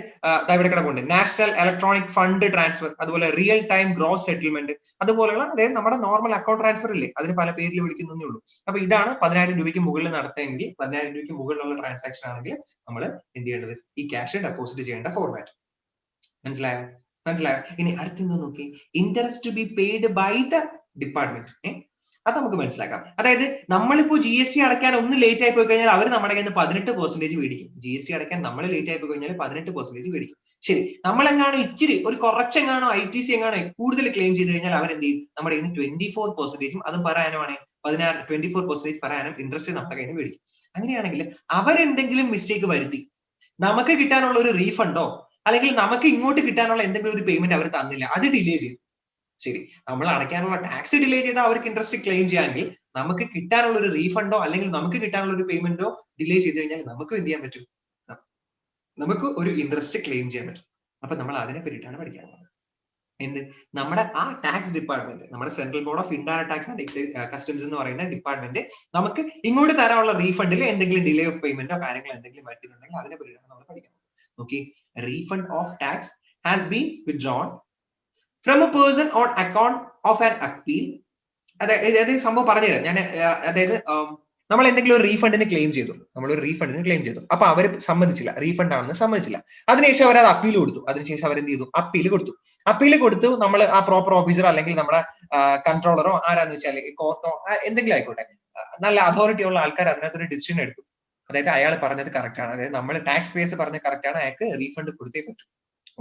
ഇവിടെ കിടപ്പുണ്ട് നാഷണൽ ഇലക്ട്രോണിക് ഫണ്ട് ട്രാൻസ്ഫർ, അതുപോലെ റിയൽ ടൈം ഗ്രോസ് സെറ്റിൽമെന്റ്, അതുപോലെയുള്ള അതായത് നമ്മുടെ നോർമൽ അക്കൗണ്ട് ട്രാൻസ്ഫർ ഇല്ലേ, അതിന് പല പേരിൽ വിളിക്കുന്നേ ഉള്ളൂ. അപ്പൊ ഇതാണ് 10,000 രൂപയ്ക്ക് മുകളിൽ നടത്തുമെങ്കിൽ, 10,000 രൂപയ്ക്ക് മുകളിലുള്ള ട്രാൻസാക്ഷൻ ആണെങ്കിൽ നമ്മൾ എന്ത് ചെയ്യേണ്ടത്? ഈ ക്യാഷ് ഡെപ്പോസിറ്റ് ചെയ്യേണ്ട ഫോർമാറ്റ്. മനസ്സിലായോ? മനസ്സിലായോ? ഇനി അടുത്തെന്ന് നോക്കി, interest to be paid by the department. അത് നമുക്ക് മനസ്സിലാക്കാം. അതായത് നമ്മളിപ്പോ GST അടയ്ക്കാൻ ഒന്ന് ലേറ്റ് ആയി പോയി കഴിഞ്ഞാൽ അവർ നമ്മുടെ കയ്യിൽ നിന്ന് 18% മേടിക്കും. GST അടയ്ക്കാൻ നമ്മൾ ലേറ്റ് ആയി പോയി കഴിഞ്ഞാൽ 18% മേടിക്കും. ശരി, നമ്മളെങ്ങാണോ ഇച്ചിരി ഒരു കുറച്ചെങ്ങാണോ ITC എങ്ങാണോ കൂടുതൽ ക്ലെയിം ചെയ്ത് കഴിഞ്ഞാൽ അവരെന്ത് ചെയ്യും? നമ്മുടെ കയ്യിൽ നിന്ന് 24%, അതും പറയാനുമാണ് 24% പറയാനും ഇൻട്രസ്റ്റ് നമ്മുടെ കയ്യിൽ നിന്ന് മേടിക്കും. അങ്ങനെയാണെങ്കിൽ അവരെന്തെങ്കിലും മിസ്റ്റേക്ക് വരുത്തി നമുക്ക് കിട്ടാനുള്ള ഒരു റീഫണ്ടോ അല്ലെങ്കിൽ നമുക്ക് ഇങ്ങോട്ട് കിട്ടാനുള്ള എന്തെങ്കിലും ഒരു പേയ്മെന്റ് അവർ തന്നില്ല, അത് ഡിലേ ചെയ്യും. ശരി, നമ്മൾ അടയ്ക്കാനുള്ള ടാക്സ് ഡിലേ ചെയ്താൽ അവർക്ക് ഇൻട്രസ്റ്റ് ക്ലെയിം ചെയ്യാമെങ്കിൽ നമുക്ക് കിട്ടാനുള്ള ഒരു റീഫണ്ടോ അല്ലെങ്കിൽ നമുക്ക് കിട്ടാനുള്ള ഒരു പേയ്മെന്റോ ഡിലേ ചെയ്ത് കഴിഞ്ഞാൽ നമുക്ക് എന്ത് ചെയ്യാൻ പറ്റും? നമുക്ക് ഒരു ഇൻട്രസ്റ്റ് ക്ലെയിം ചെയ്യാൻ പറ്റും. അപ്പൊ നമ്മൾ അതിനെ പറ്റിയിട്ടാണ് പഠിക്കാൻ പോകുന്നത്. എന്ത്? നമ്മുടെ ആ ടാക്സ് ഡിപ്പാർട്ട്മെന്റ്, നമ്മുടെ central board of indirect tax and customs എന്ന് പറയുന്ന ഡിപ്പാർട്ട്മെന്റ് നമുക്ക് ഇങ്ങോട്ട് തരാനുള്ള റീഫണ്ടിൽ എന്തെങ്കിലും ഡിലേ ഓഫ് പേയ്മെന്റോ കാര്യങ്ങളോ എന്തെങ്കിലും വരുത്തിയിട്ടുണ്ടെങ്കിൽ അതിനെ പറ്റിയിട്ടാണ് നമ്മൾ പഠിക്കാൻ പോകുന്നത്. നോക്കി, refund of tax has been withdrawn from a person on account of an appeal. അതായത് സംഭവം പറഞ്ഞുതരാം ഞാൻ. അതായത് നമ്മൾ എന്തെങ്കിലും ഒരു റീഫണ്ടിന് ക്ലെയിം ചെയ്തു, അപ്പൊ അവർ സമ്മതിച്ചില്ല, റീഫണ്ട് ആണെന്ന് സമ്മതിച്ചില്ല. അതിനുശേഷം അവർ അത് അപ്പീൽ കൊടുത്തു. അതിനുശേഷം അവർ എന്ത് ചെയ്തു? അപ്പീൽ കൊടുത്തു. നമ്മൾ ആ പ്രോപ്പർ ഓഫീസർ അല്ലെങ്കിൽ നമ്മുടെ കൺട്രോളറോ ആരാന്ന് വെച്ചാൽ കോർട്ടോ എന്തെങ്കിലും ആയിക്കോട്ടെ, നല്ല അതോറിറ്റി ഉള്ള ആൾക്കാർ അതിനകത്തൊരു ഡിസിഷൻ എടുത്തു. അതായത് അയാൾ പറഞ്ഞത് കറക്റ്റ് ആണ്, അതായത് നമ്മൾ ടാക്സ് പേയേഴ്സ് പറഞ്ഞത് കറക്റ്റ് ആണ്, അയാൾക്ക് റീഫണ്ട് കൊടുത്തേ പറ്റൂ.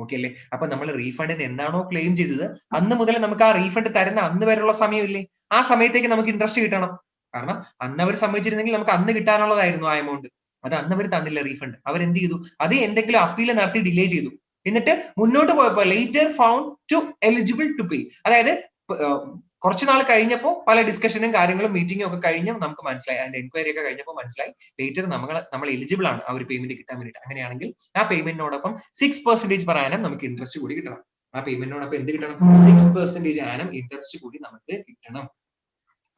ഓക്കെ അല്ലേ? അപ്പൊ നമ്മൾ റീഫണ്ടിന് എന്താണോ ക്ലെയിം ചെയ്തത് അന്ന് മുതൽ നമുക്ക് ആ റീഫണ്ട് തരുന്ന അന്ന് വരെയുള്ള സമയമില്ലേ, ആ സമയത്തേക്ക് നമുക്ക് ഇൻട്രസ്റ്റ് കിട്ടണം. കാരണം അന്ന് അവർ സമ്മതിച്ചിരുന്നെങ്കിൽ നമുക്ക് അന്ന് കിട്ടാനുള്ളതായിരുന്നു ആ എമൗണ്ട്. അത് അന്ന് അവർ തന്നില്ല റീഫണ്ട്. അവർ എന്ത് ചെയ്തു? അത് എന്തെങ്കിലും അപ്പീൽ നടത്തി ഡിലേ ചെയ്തു. എന്നിട്ട് മുന്നോട്ട് പോയപ്പോ later found to eligible to pay, അതായത് കുറച്ച് നാൾ കഴിഞ്ഞപ്പോൾ പല ഡിസ്കഷനും കാര്യങ്ങളും മീറ്റിംഗും ഒക്കെ കഴിഞ്ഞ് നമുക്ക് മനസ്സിലായി, അതിന്റെ എൻക്വയറി ഒക്കെ കഴിഞ്ഞപ്പോൾ മനസ്സിലായി ലേറ്റർ നമ്മൾ എലിജിബിൾ ആണ് ആ ഒരു പേയ്മെന്റ് കിട്ടാൻ വേണ്ടിയിട്ട്. അങ്ങനെയാണെങ്കിൽ ആ പേയ്മെന്റിനോടൊപ്പം 6% per annum നമുക്ക് ഇൻട്രസ്റ്റ് കൂടി കിട്ടണം. ആ പേയ്മെന്റിനോടൊപ്പം എന്ത് കിട്ടണം? 6% annum ഇൻട്രസ്റ്റ് കൂടി നമുക്ക് കിട്ടണം.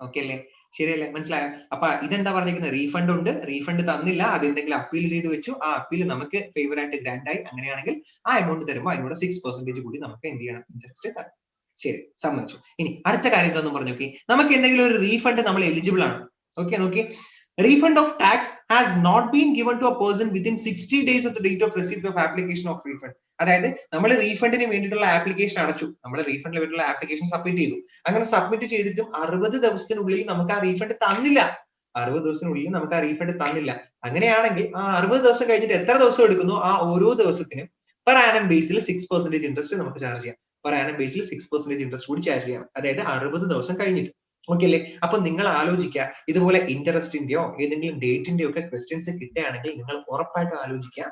ഓക്കെ അല്ലേ? ശരിയല്ലേ? മനസ്സിലായോ? അപ്പൊ ഇതെന്താ പറഞ്ഞിരിക്കുന്നത്? റീഫണ്ട് ഉണ്ട്, റീഫണ്ട് തന്നില്ല, അത് എന്തെങ്കിലും അപ്പീൽ ചെയ്ത് വെച്ചു, ആ അപ്പീൽ നമുക്ക് ഫേവർ ആയിട്ട് ഗ്രാൻഡ് ആയി. അങ്ങനെയാണെങ്കിൽ ആ എമൗണ്ട് തരുമ്പോൾ അതിനോട് 6% കൂടി നമുക്ക് എന്ത് ചെയ്യണം? ഇൻട്രസ്റ്റ് തരണം. ശരി, സമ്മതിച്ചു. ഇനി അടുത്ത കാര്യം എന്താണെന്ന് പറഞ്ഞു നോക്കി. നമുക്ക് എന്തെങ്കിലും ഒരു റീഫണ്ട് നമ്മൾ എലിജിബിൾ ആണ്. ഓക്കെ, നോക്കി, refund of tax has not been given to a person within 60 days of the date of receipt of application of refund. അതായത് നമ്മൾ റീഫണ്ടിന് വേണ്ടിയിട്ടുള്ള ആപ്ലിക്കേഷൻ അടച്ചു, നമ്മൾ റീഫണ്ടിന് വേണ്ടിയിട്ടുള്ള ആപ്ലിക്കേഷൻ സബ്മിറ്റ് ചെയ്തു. അങ്ങനെ സബ്മിറ്റ് ചെയ്തിട്ടും 60 ദിവസത്തിനുള്ളിൽ നമുക്ക് ആ റീഫണ്ട് തന്നില്ല. 60 ദിവസത്തിനുള്ളിൽ നമുക്ക് ആ റീഫണ്ട് തന്നില്ല. അങ്ങനെയാണെങ്കിൽ ആ 60 ദിവസം കഴിഞ്ഞിട്ട് എത്ര ദിവസം എടുക്കുന്നു, ആ ഓരോ ദിവസത്തിനും പെർ ആനം ബേസിൽ 6% ഇൻട്രസ്റ്റ് നമുക്ക് ചാർജ് ചെയ്യാം. പെർ ആനം ബേസിൽ 6% ഇൻട്രസ്റ്റ് കൂടി ചാർജ് ചെയ്യാം. അതായത് 60 ദിവസം കഴിഞ്ഞിട്ട്. ഓക്കെ അല്ലേ? അപ്പൊ നിങ്ങൾ ആലോചിക്കുക, ഇതുപോലെ ഇൻട്രസ്റ്റിന്റെയോ ഏതെങ്കിലും ഡേറ്റിന്റെയോ ഒക്കെ ക്വസ്റ്റ്യൻസ് കിട്ടുകയാണെങ്കിൽ നിങ്ങൾ ഉറപ്പായിട്ടും ആലോചിക്കുക,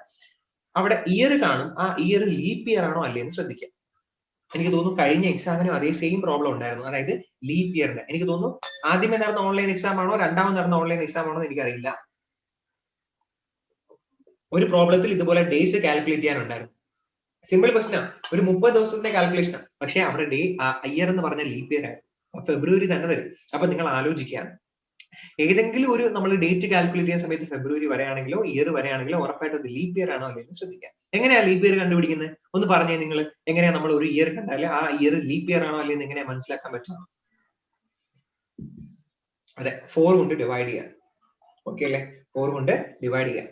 അവിടെ ഇയർ കാണും, ആ ഇയർ ലീപ്പ് ഇയർ ആണോ അല്ലേ എന്ന് ശ്രദ്ധിക്കുക. എനിക്ക് തോന്നുന്നു കഴിഞ്ഞ എക്സാമിനും അതേ സെയിം പ്രോബ്ലം ഉണ്ടായിരുന്നു, അതായത് ലീപ്പ് ഇയറിന്റെ. എനിക്ക് തോന്നുന്നു ആദ്യമേ നടന്ന ഓൺലൈൻ എക്സാം ആണോ രണ്ടാമത് നടന്ന ഓൺലൈൻ എക്സാം ആണോ എന്ന് എനിക്കറിയില്ല. ഒരു പ്രോബ്ലത്തിൽ ഇതുപോലെ ഡേയ്സ് കാൽക്കുലേറ്റ് ചെയ്യാനുണ്ടായിരുന്നു. സിമ്പിൾ ക്വസ്റ്റൻ ആണ്, ഒരു 30 ദിവസത്തിന്റെ കാൽക്കുലേഷൻ ആണ്. പക്ഷെ അവിടെ ഡേ ഇയർ എന്ന് പറഞ്ഞ ലീപ്പ് ഇയർ ആയിരുന്നു, ഫെബ്രുവരി തന്നെ തരും. അപ്പൊ നിങ്ങൾ ആലോചിക്കുക, ഏതെങ്കിലും ഒരു നമ്മൾ ഡേറ്റ് കാൽക്കുലേറ്റ് ചെയ്യുന്ന സമയത്ത് ഫെബ്രുവരി വരെയാണെങ്കിലോ ഇയർ വരെയാണെങ്കിലോ ഉറപ്പായിട്ടും അത് ലീപ്പ് ഇയർ ആണോ അല്ലെങ്കിൽ ശ്രദ്ധിക്കുക. എങ്ങനെയാ ലീപ്പ് ഇയർ കണ്ടുപിടിക്കുന്നത്? ഒന്ന് പറഞ്ഞേ നിങ്ങൾ. എങ്ങനെയാ നമ്മൾ ഒരു ഇയർ കണ്ടാല് ആ ഇയർ ലീപ്പ് ഇയർ ആണോ അല്ലെങ്കിൽ എങ്ങനെയാ മനസ്സിലാക്കാൻ പറ്റും? അതെ, 4 കൊണ്ട് ഡിവൈഡ് ചെയ്യാം. ഓക്കെ അല്ലെ? 4 കൊണ്ട് ഡിവൈഡ് ചെയ്യാം.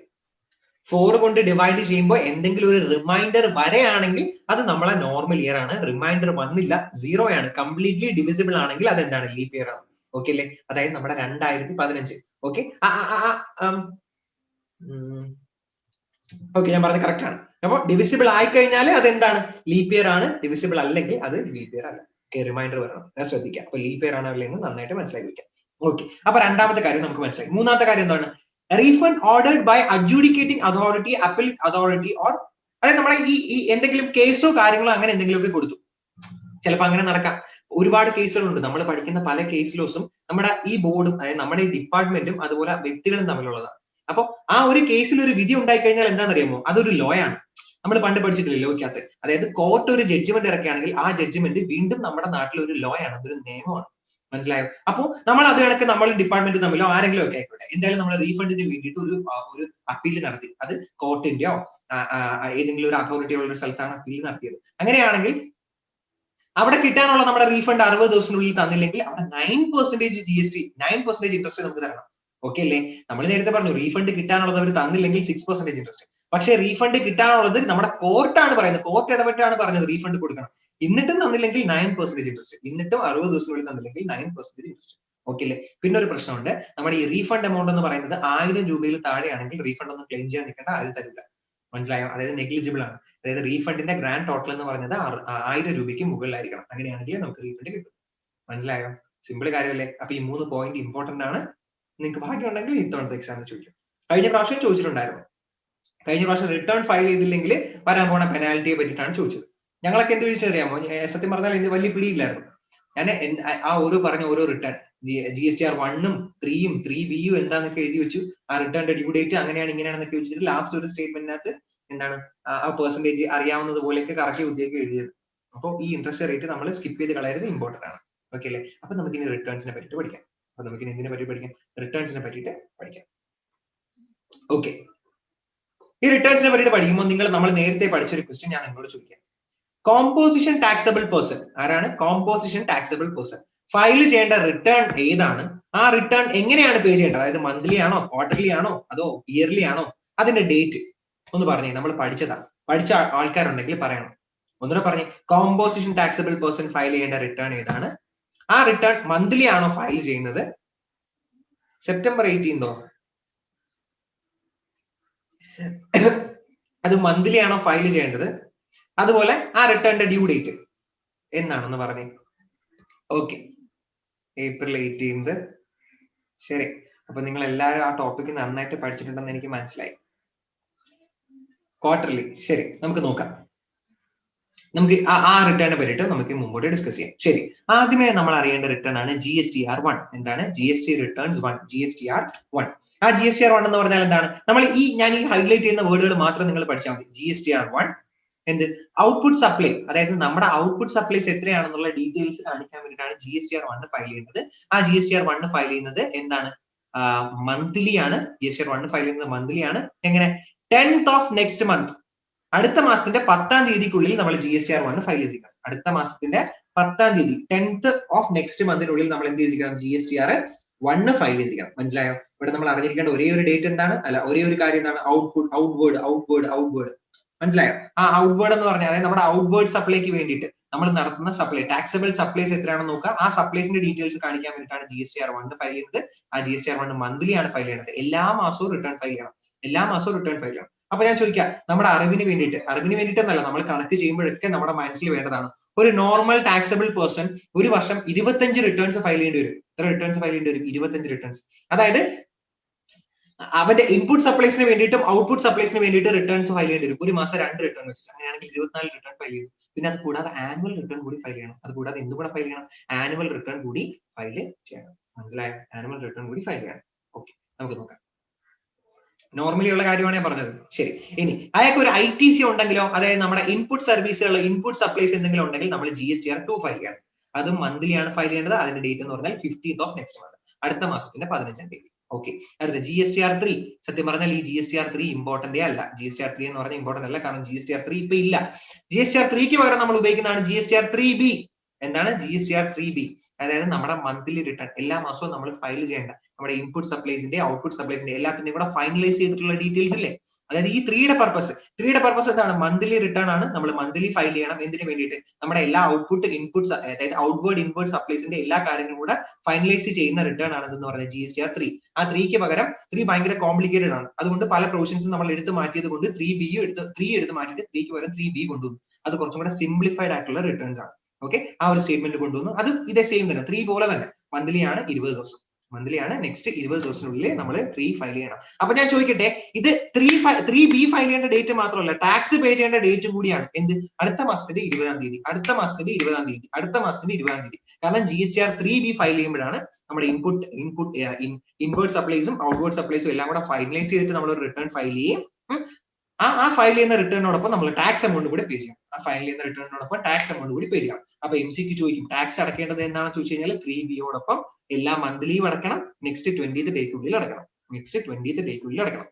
4 കൊണ്ട് ഡിവൈഡ് ചെയ്യുമ്പോൾ എന്തെങ്കിലും ഒരു റിമൈൻഡർ വരെയാണെങ്കിൽ അത് നമ്മളെ നോർമൽ ഇയർ ആണ്. റിമൈൻഡർ വന്നില്ല, 0 ആണ്, കംപ്ലീറ്റ്ലി ഡിവിസിബിൾ ആണെങ്കിൽ അത് എന്താണ്? ലീപ്പ് ഇയർ ആണ്. ഓക്കെ അല്ലേ? അതായത് നമ്മുടെ 2015. ഓക്കെ ഓക്കെ, ഞാൻ പറഞ്ഞത് കറക്റ്റ് ആണ്. അപ്പൊ ഡിവിസിബിൾ ആയി കഴിഞ്ഞാൽ അത് എന്താണ്? ലീപ്പ് ഇയർ ആണ്. ഡിവിസിബിൾ അല്ലെങ്കിൽ അത് ലീപ്പ് ഇയർ അല്ല. ഓക്കെ, റിമൈൻഡർ വരണം, ഞാൻ ശ്രദ്ധിക്കുക. അപ്പൊ ലീപ്പ് ഇയർ ആണോ അല്ലെന്ന് നന്നായിട്ട് മനസ്സിലാക്കി വെക്കാം. ഓക്കെ, അപ്പൊ രണ്ടാമത്തെ കാര്യം നമുക്ക് മനസ്സിലായി. മൂന്നാമത്തെ കാര്യം എന്താണ്? Refund ordered by adjudicating authority, appeal authority, or അതായത് നമ്മുടെ ഈ എന്തെങ്കിലും കേസോ കാര്യങ്ങളോ അങ്ങനെ എന്തെങ്കിലുമൊക്കെ കൊടുത്തു. ചിലപ്പോൾ അങ്ങനെ നടക്കാം. ഒരുപാട് കേസുകളുണ്ട്. നമ്മൾ പഠിക്കുന്ന പല കേസ് ലോസും നമ്മുടെ ഈ ബോർഡും അതായത് നമ്മുടെ ഈ ഡിപ്പാർട്ട്മെന്റും അതുപോലെ വ്യക്തികളും തമ്മിലുള്ളതാണ്. അപ്പൊ ആ ഒരു കേസിൽ ഒരു വിധി ഉണ്ടായി കഴിഞ്ഞാൽ എന്താണെന്നറിയാമോ? അതൊരു ലോ ആണ്. നമ്മൾ പണ്ട് പഠിച്ചിട്ടില്ലേ ലോയ്ക്കകത്ത്? അതായത് കോർട്ട് ഒരു ജഡ്ജ്മെന്റ് ഇറക്കുകയാണെങ്കിൽ ആ ജഡ്ജ്മെന്റ് വീണ്ടും നമ്മുടെ നാട്ടിൽ ഒരു ലോ ആണ്, അതൊരു നിയമമാണ്. മനസ്സിലായോ? അപ്പോ നമ്മൾ അത് കണക്ക് നമ്മൾ ഡിപ്പാർട്ട്മെന്റ് തമ്മിലോ ആരെങ്കിലും ഒക്കെ ആയിക്കോട്ടെ, എന്തായാലും നമ്മൾ റീഫണ്ടിന് വേണ്ടിയിട്ട് ഒരു അപ്പീൽ നടത്തി. അത് കോർട്ടിന്റെയോ ഏതെങ്കിലും ഒരു അതോറിറ്റി ഉള്ള ഒരു സ്ഥലത്താണ് അപ്പീൽ നടത്തിയത്. അങ്ങനെയാണെങ്കിൽ അവിടെ കിട്ടാനുള്ള നമ്മുടെ റീഫണ്ട് 60 ദിവസത്തിനുള്ളിൽ തന്നില്ലെങ്കിൽ അവിടെ 9% GST, 9% ഇൻട്രസ്റ്റ് നമുക്ക് തരണം. ഓക്കെ അല്ലേ? നമ്മൾ നേരത്തെ പറഞ്ഞു റീഫണ്ട് കിട്ടാനുള്ളത് അവർ തന്നില്ലെങ്കിൽ 6% ഇൻട്രസ്റ്റ്. പക്ഷെ റീഫണ്ട് കിട്ടാനുള്ളത് നമ്മുടെ കോർട്ടാണ് പറയുന്നത്, കോർട്ട് ഇടപെട്ടാണ് പറഞ്ഞത് റീഫണ്ട് കൊടുക്കണം. എന്നിട്ടും തന്നില്ലെങ്കിൽ 9% ഇൻട്രസ്റ്റ്. എന്നിട്ടും 60 ദിവസത്തിനുള്ളിൽ തന്നില്ലെങ്കിൽ 9% ഇൻട്രസ്റ്റ്. ഓക്കെ അല്ലേ? പിന്നെ ഒരു പ്രശ്നമുണ്ട്, നമ്മുടെ ഈ റീഫണ്ട് എമൗണ്ട് എന്ന് പറയുന്നത് 1000 രൂപയിൽ താഴെയാണെങ്കിൽ റീഫണ്ട് ഒന്നും ക്ലെയിം ചെയ്യാൻ നിൽക്കേണ്ട, ആരും തരില്ല. മനസ്സിലായോ? അതായത് നെഗ്ലിജിബിൾ ആണ്. അതായത് റീഫണ്ടിന്റെ ഗ്രാൻഡ് ടോട്ടൽ എന്ന് പറയുന്നത് 1000 രൂപയ്ക്ക് മുകളിലായിരിക്കണം. അങ്ങനെയാണെങ്കിൽ നമുക്ക് റീഫണ്ട് കിട്ടും. മനസ്സിലായോ? സിമ്പിൾ കാര്യമല്ലേ? അപ്പൊ ഈ 3 പോയിന്റ് ഇമ്പോർട്ടന്റ് ആണ്. നിങ്ങൾക്ക് ഭാഗ്യം ഉണ്ടെങ്കിൽ ഇത്തവണത്തെ എക്സാമിന് ചോദിക്കും. കഴിഞ്ഞ പ്രാവശ്യം ചോദിച്ചിട്ടുണ്ടായിരുന്നു. കഴിഞ്ഞ പ്രാവശ്യം റിട്ടേൺ ഫയൽ ചെയ്തില്ലെങ്കിൽ വരാൻ പോണ പെനാൽറ്റിയെ പറ്റിയിട്ടാണ് ചോദിച്ചത്. ഞങ്ങളൊക്കെ എന്ത് ചോദിച്ചറിയാമോ? സത്യം പറഞ്ഞാൽ ഇത് വലിയ പിടിയില്ലായിരുന്നു. ഞാൻ ആ പറഞ്ഞ ഓരോ റിട്ടേൺ GSTR 1ഉം 3ഉം 3Bയും എന്താന്നൊക്കെ എഴുതി വെച്ചു. ആ റിട്ടേണിന്റെ ഡ്യൂ ഡേറ്റ് അങ്ങനെയാണ് ഇങ്ങനെയാണെന്നൊക്കെ വെച്ചിട്ട് ലാസ്റ്റ് ഒരു സ്റ്റേറ്റ്മെന്റിനകത്ത് എന്താണ് ആ പെർസെന്റേജ് അറിയാവുന്നത് പോലെയൊക്കെ കറക്റ്റ് ഉദ്യോഗം എഴുതിയത്. അപ്പോൾ ഈ ഇൻട്രസ്റ്റ് റേറ്റ് നമ്മൾ സ്കിപ്പ് ചെയ്ത് കളയരുത്, ഇമ്പോർട്ടന്റ് ആണ്. ഓക്കെ അല്ലേ? അപ്പൊ നമുക്ക് ഇനി റിട്ടേൺസിനെ പറ്റിയിട്ട് പഠിക്കാം. അപ്പൊ നമുക്ക് എന്തിനെ പറ്റി പഠിക്കാം? റിട്ടേൺസിനെ പറ്റിയിട്ട് പഠിക്കാം. ഓക്കെ, ഈ റിട്ടേൺസിനെ പറ്റിയിട്ട് പഠിക്കുമ്പോൾ നമ്മൾ നേരത്തെ പഠിച്ചൊരു ക്വസ്റ്റ്യൻ ഞാൻ നിങ്ങളോട് ചോദിക്കാം. കോമ്പോസിഷൻ ടാക്സബിൾ പേഴ്സൺ ആരാണ്? Composition taxable person. ഫയൽ ചെയ്യേണ്ട റിട്ടേൺ ഏതാണ്? ആ റിട്ടേൺ എങ്ങനെയാണ് പേ ചെയ്യേണ്ടത്? അതായത് മന്ത്ലി ആണോ, ക്വാർട്ടർലി ആണോ, അതോ ഇയർലി ആണോ? അതിന്റെ ഡേറ്റ് ഒന്ന് പറഞ്ഞേ. നമ്മൾ പഠിച്ചതാണ്, പഠിച്ച ആൾക്കാരുണ്ടെങ്കിൽ പറയണം. ഒന്നുകൂടെ പറഞ്ഞേ. കോമ്പോസിഷൻ ടാക്സബിൾ പേഴ്സൺ ഫയൽ ചെയ്യേണ്ട റിട്ടേൺ ഏതാണ്? ആ റിട്ടേൺ മന്ത്ലി ആണോ ഫയൽ ചെയ്യുന്നത്? സെപ്റ്റംബർ 18 അത് മന്ത്ലി ആണോ ഫയൽ ചെയ്യേണ്ടത്? അതുപോലെ ആ റിട്ടേണിന്റെ ഡ്യൂ ഡേറ്റ് എന്നാണെന്ന് പറഞ്ഞേ. Okay, April 18. ശരി, അപ്പൊ നിങ്ങൾ എല്ലാവരും ആ ടോപ്പിക് നന്നായിട്ട് പഠിച്ചിട്ടുണ്ടെന്ന് എനിക്ക് മനസ്സിലായി. ക്വാർട്ടർലി, ശരി, നമുക്ക് നോക്കാം. നമുക്ക് ആ റിട്ടേണിനെ പറ്റിയിട്ട് നമുക്ക് മുമ്പോട്ട് ഡിസ്കസ് ചെയ്യാം. ശരി, ആദ്യമേ നമ്മൾ അറിയേണ്ട റിട്ടേൺ ആണ് GSTR 1. എന്താണ്? GST returns 1, GSTR 1. ആ GSTR 1 എന്ന് പറഞ്ഞാൽ എന്താണ്? നമ്മൾ ഞാൻ ഈ ഹൈലൈറ്റ് ചെയ്യുന്ന വേർഡുകൾ മാത്രം നിങ്ങൾ പഠിച്ചാൽ മതി. GSTR 1 എന്ത്? Output supply. അതായത് നമ്മുടെ ഔട്ട്പുട്ട് സപ്ലൈസ് എത്രയാണെന്നുള്ള ഡീറ്റെയിൽസ് കാണിക്കാൻ വേണ്ടിയിട്ടാണ് GSTR 1 ഫയൽ ചെയ്യുന്നത്. ആ GSTR 1 ഫയൽ ചെയ്യുന്നത് എന്താണ്? മന്ത്ലി ആണ്. GSTR 1 ഫയൽ ചെയ്യുന്നത് മന്ത്ലി ആണ്. എങ്ങനെ? 10th of next month, അടുത്ത മാസത്തിന്റെ 10ാം തീയതിക്കുള്ളിൽ നമ്മൾ GSTR 1 ഫയൽ ചെയ്തിരിക്കണം. അടുത്ത മാസത്തിന്റെ 10ാം തീയതി, 10th of next monthിനുള്ളിൽ നമ്മൾ എന്ത് ചെയ്തിരിക്കണം? GSTR 1 ഫയൽ ചെയ്തിരിക്കണം. മനസ്സിലായോ? ഇവിടെ നമ്മൾ അറിഞ്ഞിരിക്കേണ്ട ഒരേ ഒരു ഡേറ്റ് എന്താണ്? അല്ല, ഒരേ ഒരു കാര്യം എന്താണ്? ഔട്ട്വേർഡ്. മനസ്സിലായോ? ആ ഔട്ട്വേർഡ് എന്ന് പറഞ്ഞാൽ അതായത് നമ്മുടെ ഔട്ട്വേർഡ് സപ്ലൈക്ക് വേണ്ടിയിട്ട് നമ്മൾ നടത്തുന്ന സപ്ലൈ, ടാക്സബിൾ സപ്ലൈസ് എത്രയാണെന്ന് നോക്കുക. ആ സപ്ലൈസിന്റെ ഡീറ്റെയിൽസ് കാണിക്കാൻ വേണ്ടിയിട്ടാണ് GSTR 1 ഫയൽ ചെയ്യുന്നത്. ആ GSTR 1 മന്ത്ലി ആണ് ഫയൽ ചെയ്യുന്നത്. എല്ലാ മാസവും റിട്ടേൺ ഫയൽ ചെയ്യണം. അപ്പൊ ഞാൻ ചോദിക്കാം, നമ്മുടെ അറിവിന് വേണ്ടിയിട്ടെന്നല്ല, നമ്മൾ കണക്ക് ചെയ്യുമ്പോഴൊക്കെ നമ്മുടെ മനസ്സിൽ വേണ്ടതാണ്. ഒരു നോർമൽ ടാക്സബിൾ പേഴ്സൺ ഒരു വർഷം 25 റിട്ടേൺസ് ഫയൽ ചെയ്യേണ്ടി വരും. എത്ര റിട്ടേൺസ് ഫയൽ ചെയ്യേണ്ടി വരും? 25 റിട്ടേൺസ്. അതായത് അവന്റെ ഇൻപുട്ട് സപ്ലൈസിന് വേണ്ടിയിട്ടും ഔട്ട്പുട്ട് സപ്ലൈസിന് വേണ്ടിയിട്ട് റിട്ടേൺസ് ഫയൽ ചെയ്യേണ്ടി വരും. ഒരു മാസം 2 റിട്ടേൺ വെച്ചിട്ട്. അങ്ങനെയാണെങ്കിൽ 24 റിട്ടേൺ ഫയൽ ചെയ്യും. പിന്നെ അത് കൂടാതെ ആനുവൽ റിട്ടേൺ കൂടി ഫയൽ ചെയ്യണം. അത് കൂടാതെ എന്ത് കൂടെ ഫയൽ ചെയ്യണം? ആനുവൽ റിട്ടേൺ കൂടി ഫയൽ ചെയ്യണം. മനസ്സിലായോ? ആനുവൽ റിട്ടേൺ കൂടി ഫയൽ ചെയ്യണം. ഓക്കെ, നമുക്ക് നോക്കാം. നോർമലി ഉള്ള കാര്യമാണ് ഞാൻ പറഞ്ഞത്. ശരി, ഇനി അയാൾക്ക് ഒരു ITC ഉണ്ടെങ്കിലോ, അതായത് നമ്മുടെ ഇൻപുട്ട് സർവീസുകൾ, ഇൻപുട്ട് സപ്ലൈസ് എന്തെങ്കിലും ഉണ്ടെങ്കിൽ നമ്മൾ GSTR 2 ഫയൽ ചെയ്യണം. അതും മന്ത്ലി ആണ് ഫയൽ ചെയ്യേണ്ടത്. അതിന്റെ ഡേറ്റ് എന്ന് പറഞ്ഞാൽ 15th of next month, അടുത്ത മാസത്തിന്റെ 15ാം തീയതി. ഓക്കെ, അടുത്ത GSTR 3. സത്യം പറഞ്ഞാൽ ഈ GSTR 3 ഇമ്പോർട്ടന്റ് അല്ല. GSTR 3 എന്ന് പറഞ്ഞാൽ ഇമ്പോർട്ടന്റ് അല്ല, കാരണം GSTR 3 ഇപ്പൊ ഇല്ല. GSTR 3ക്ക് പകരം നമ്മൾ ഉപയോഗിക്കുന്നതാണ് GSTR 3B. എന്താണ് GSTR 3B? അതായത് നമ്മുടെ മന്ത്ലി റിട്ടേൺ എല്ലാ മാസവും നമ്മൾ ഫയൽ ചെയ്യേണ്ട നമ്മുടെ ഇൻപുട്ട് സപ്ലൈസിന്റെ ഔട്ട്പുട്ട് സപ്ലൈസിന്റെ എല്ലാത്തിന്റെയും കൂടെ ഫൈനലൈസ് ചെയ്തിട്ടുള്ള ഡീറ്റെയിൽസ് ഇല്ലേ? അതായത് ഈ 3യുടെ പർപ്പസ് എന്താണ്? മന്ത്ലി റിട്ടേൺ ആണ്. നമ്മൾ മന്ത്ലി ഫയൽ ചെയ്യണം. എന്തിനു വേണ്ടിയിട്ട്? നമ്മുടെ എല്ലാ ഔട്ട്പുട്ട് ഇൻപുട്ട്, അതായത് ഔട്ട്വേർഡ് ഇൻപുട്ട് സപ്ലൈസിന്റെ എല്ലാ കാര്യങ്ങളും കൂടെ ഫൈനലൈസ് ചെയ്യുന്ന റിട്ടേൺ ആണ് എന്ന് പറയുന്നത് GSTR 3. ആ 3ക്ക് പകരം 3 ഭയങ്കര കോംപ്ലിക്കേറ്റഡ് ആണ്. അതുകൊണ്ട് പല പ്രൊവിഷൻസും നമ്മൾ എടുത്ത് മാറ്റിയത് കൊണ്ട് 3 എടുത്ത് മാറ്റിയിട്ട് 3ക്ക് പകരം 3B കൊണ്ടുവന്നു. അത് കുറച്ചും കൂടെ സിംപ്ലിഫൈഡ് ആയിട്ടുള്ള റിട്ടേൺസ് ആണ്. ഓക്കെ, ആ ഒരു സ്റ്റേറ്റ്മെന്റ് കൊണ്ടുവന്നു. അത് ഇതേ സെയിം തന്നെ, 3 പോലെ തന്നെ. മന്ത്ലി ആണ് 20 ദിവസം. മന്ത്ലി ആണ്. നെക്സ്റ്റ് 20 ദിവസത്തിനുള്ളിൽ നമ്മൾ 3 ഫയൽ ചെയ്യണം. അപ്പൊ ഞാൻ ചോദിക്കട്ടെ, ഇത് 3B ഫയൽ ചെയ്യേണ്ട ഡേറ്റ് മാത്രമല്ല, ടാക്സ് പേ ചെയ്യേണ്ട ഡേറ്റും കൂടിയാണ്. എന്ത്? അടുത്ത മാസത്തിന്റെ 20ാം തീയതി, അടുത്ത മാസത്തിന്റെ 20ാം തീയതി, അടുത്ത മാസത്തിന്റെ 20ാം തീയതി. കാരണം GSTR 3B ഫയൽ ചെയ്യുമ്പോഴാണ് നമ്മുടെ ഇൻപുട്ട് സപ്ലൈസും ഔട്ട്വേർഡ് സപ്ലൈസും എല്ലാം കൂടെ ഫൈനലൈസ് ചെയ്തിട്ട് നമ്മൾ ഒരു റിട്ടേൺ ഫയൽ ചെയ്യും. ആ ഫയൽ ചെയ്യുന്ന റിട്ടേണിനോടൊപ്പം നമ്മൾ ടാക്സ് എമൗണ്ട് കൂടി പേ ചെയ്യണം. ആ ഫയൽ ചെയ്യുന്ന റിട്ടേണിനോടൊപ്പം ടാക്സ് എമൗണ്ട് കൂടി പേ ചെയ്യണം. അപ്പൊ MCQ ചോദിക്കും, ടാക്സ് അടക്കേണ്ടത് എന്താണെന്ന് ചോദിച്ചു കഴിഞ്ഞാൽ 3Bയോടൊപ്പം എല്ലാ മന്ത്ലിയും അടക്കണം, നെക്സ്റ്റ് 20th ഡേക്കുള്ളിൽ അടക്കണം.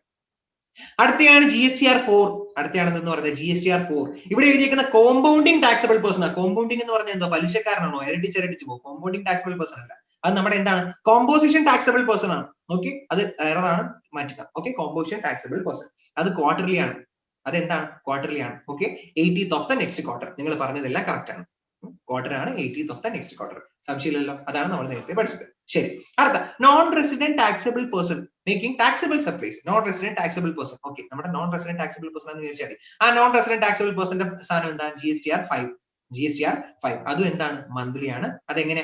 അടുത്തയാണ് GSTR 4. അടുത്തയാണെന്ന് പറയുന്നത് GSTR 4. ഇവിടെ എഴുതിയിരിക്കുന്ന കോമ്പൗണ്ടിങ് ടാക്സബിൾ പേഴ്സൺ. കോമ്പൗണ്ടിങ് എന്ന് പറഞ്ഞാൽ എന്തോ? പലിശക്കാരനാണോ? ഇരട്ടിച്ച് പോകും. കോമ്പൗണ്ടിങ് ടാക്സബിൾ പേഴ്സൺ അല്ല. അത് നമ്മുടെ എന്താണ്? കോമ്പോസിഷൻ ടാക്സബിൾ പേഴ്സൺ ആണ്. ഓക്കെ, അത് എറർ ആണ്, മാറ്റുക. ഓക്കെ, കോമ്പോസിഷൻ ടാക്സബിൾ പേഴ്സൺ അത് ക്വാർട്ടർലി ആണ്. അതെന്താണ്? ക്വാർട്ടർലി ആണ്. Okay, 18th of the next quarter. നിങ്ങൾ പറഞ്ഞതെല്ലാം കറക്റ്റ് ആണ്. ക്വാർട്ടർ ആണ് 18th of the next quarter. സംശയമില്ലല്ലോ, അതാണ് നമ്മൾ നേരത്തെ പഠിച്ചത്. ശരി, അടുത്ത non resident taxable person making taxable supplies. Non resident taxable person. Okay, നമ്മുടെ നോൺ റെസിഡന്റ് ടാക്സബിൾ പേഴ്സൺ എന്ന് വിചാരിച്ചാൽ ആ നോൺ റെസിഡന്റ് ടാക്സബിൾ പേഴ്സന്റെ സാധനം എന്താണ്? GSTR 5. അതും എന്താണ്? മന്ത്ലി ആണ്. അതെങ്ങനെ?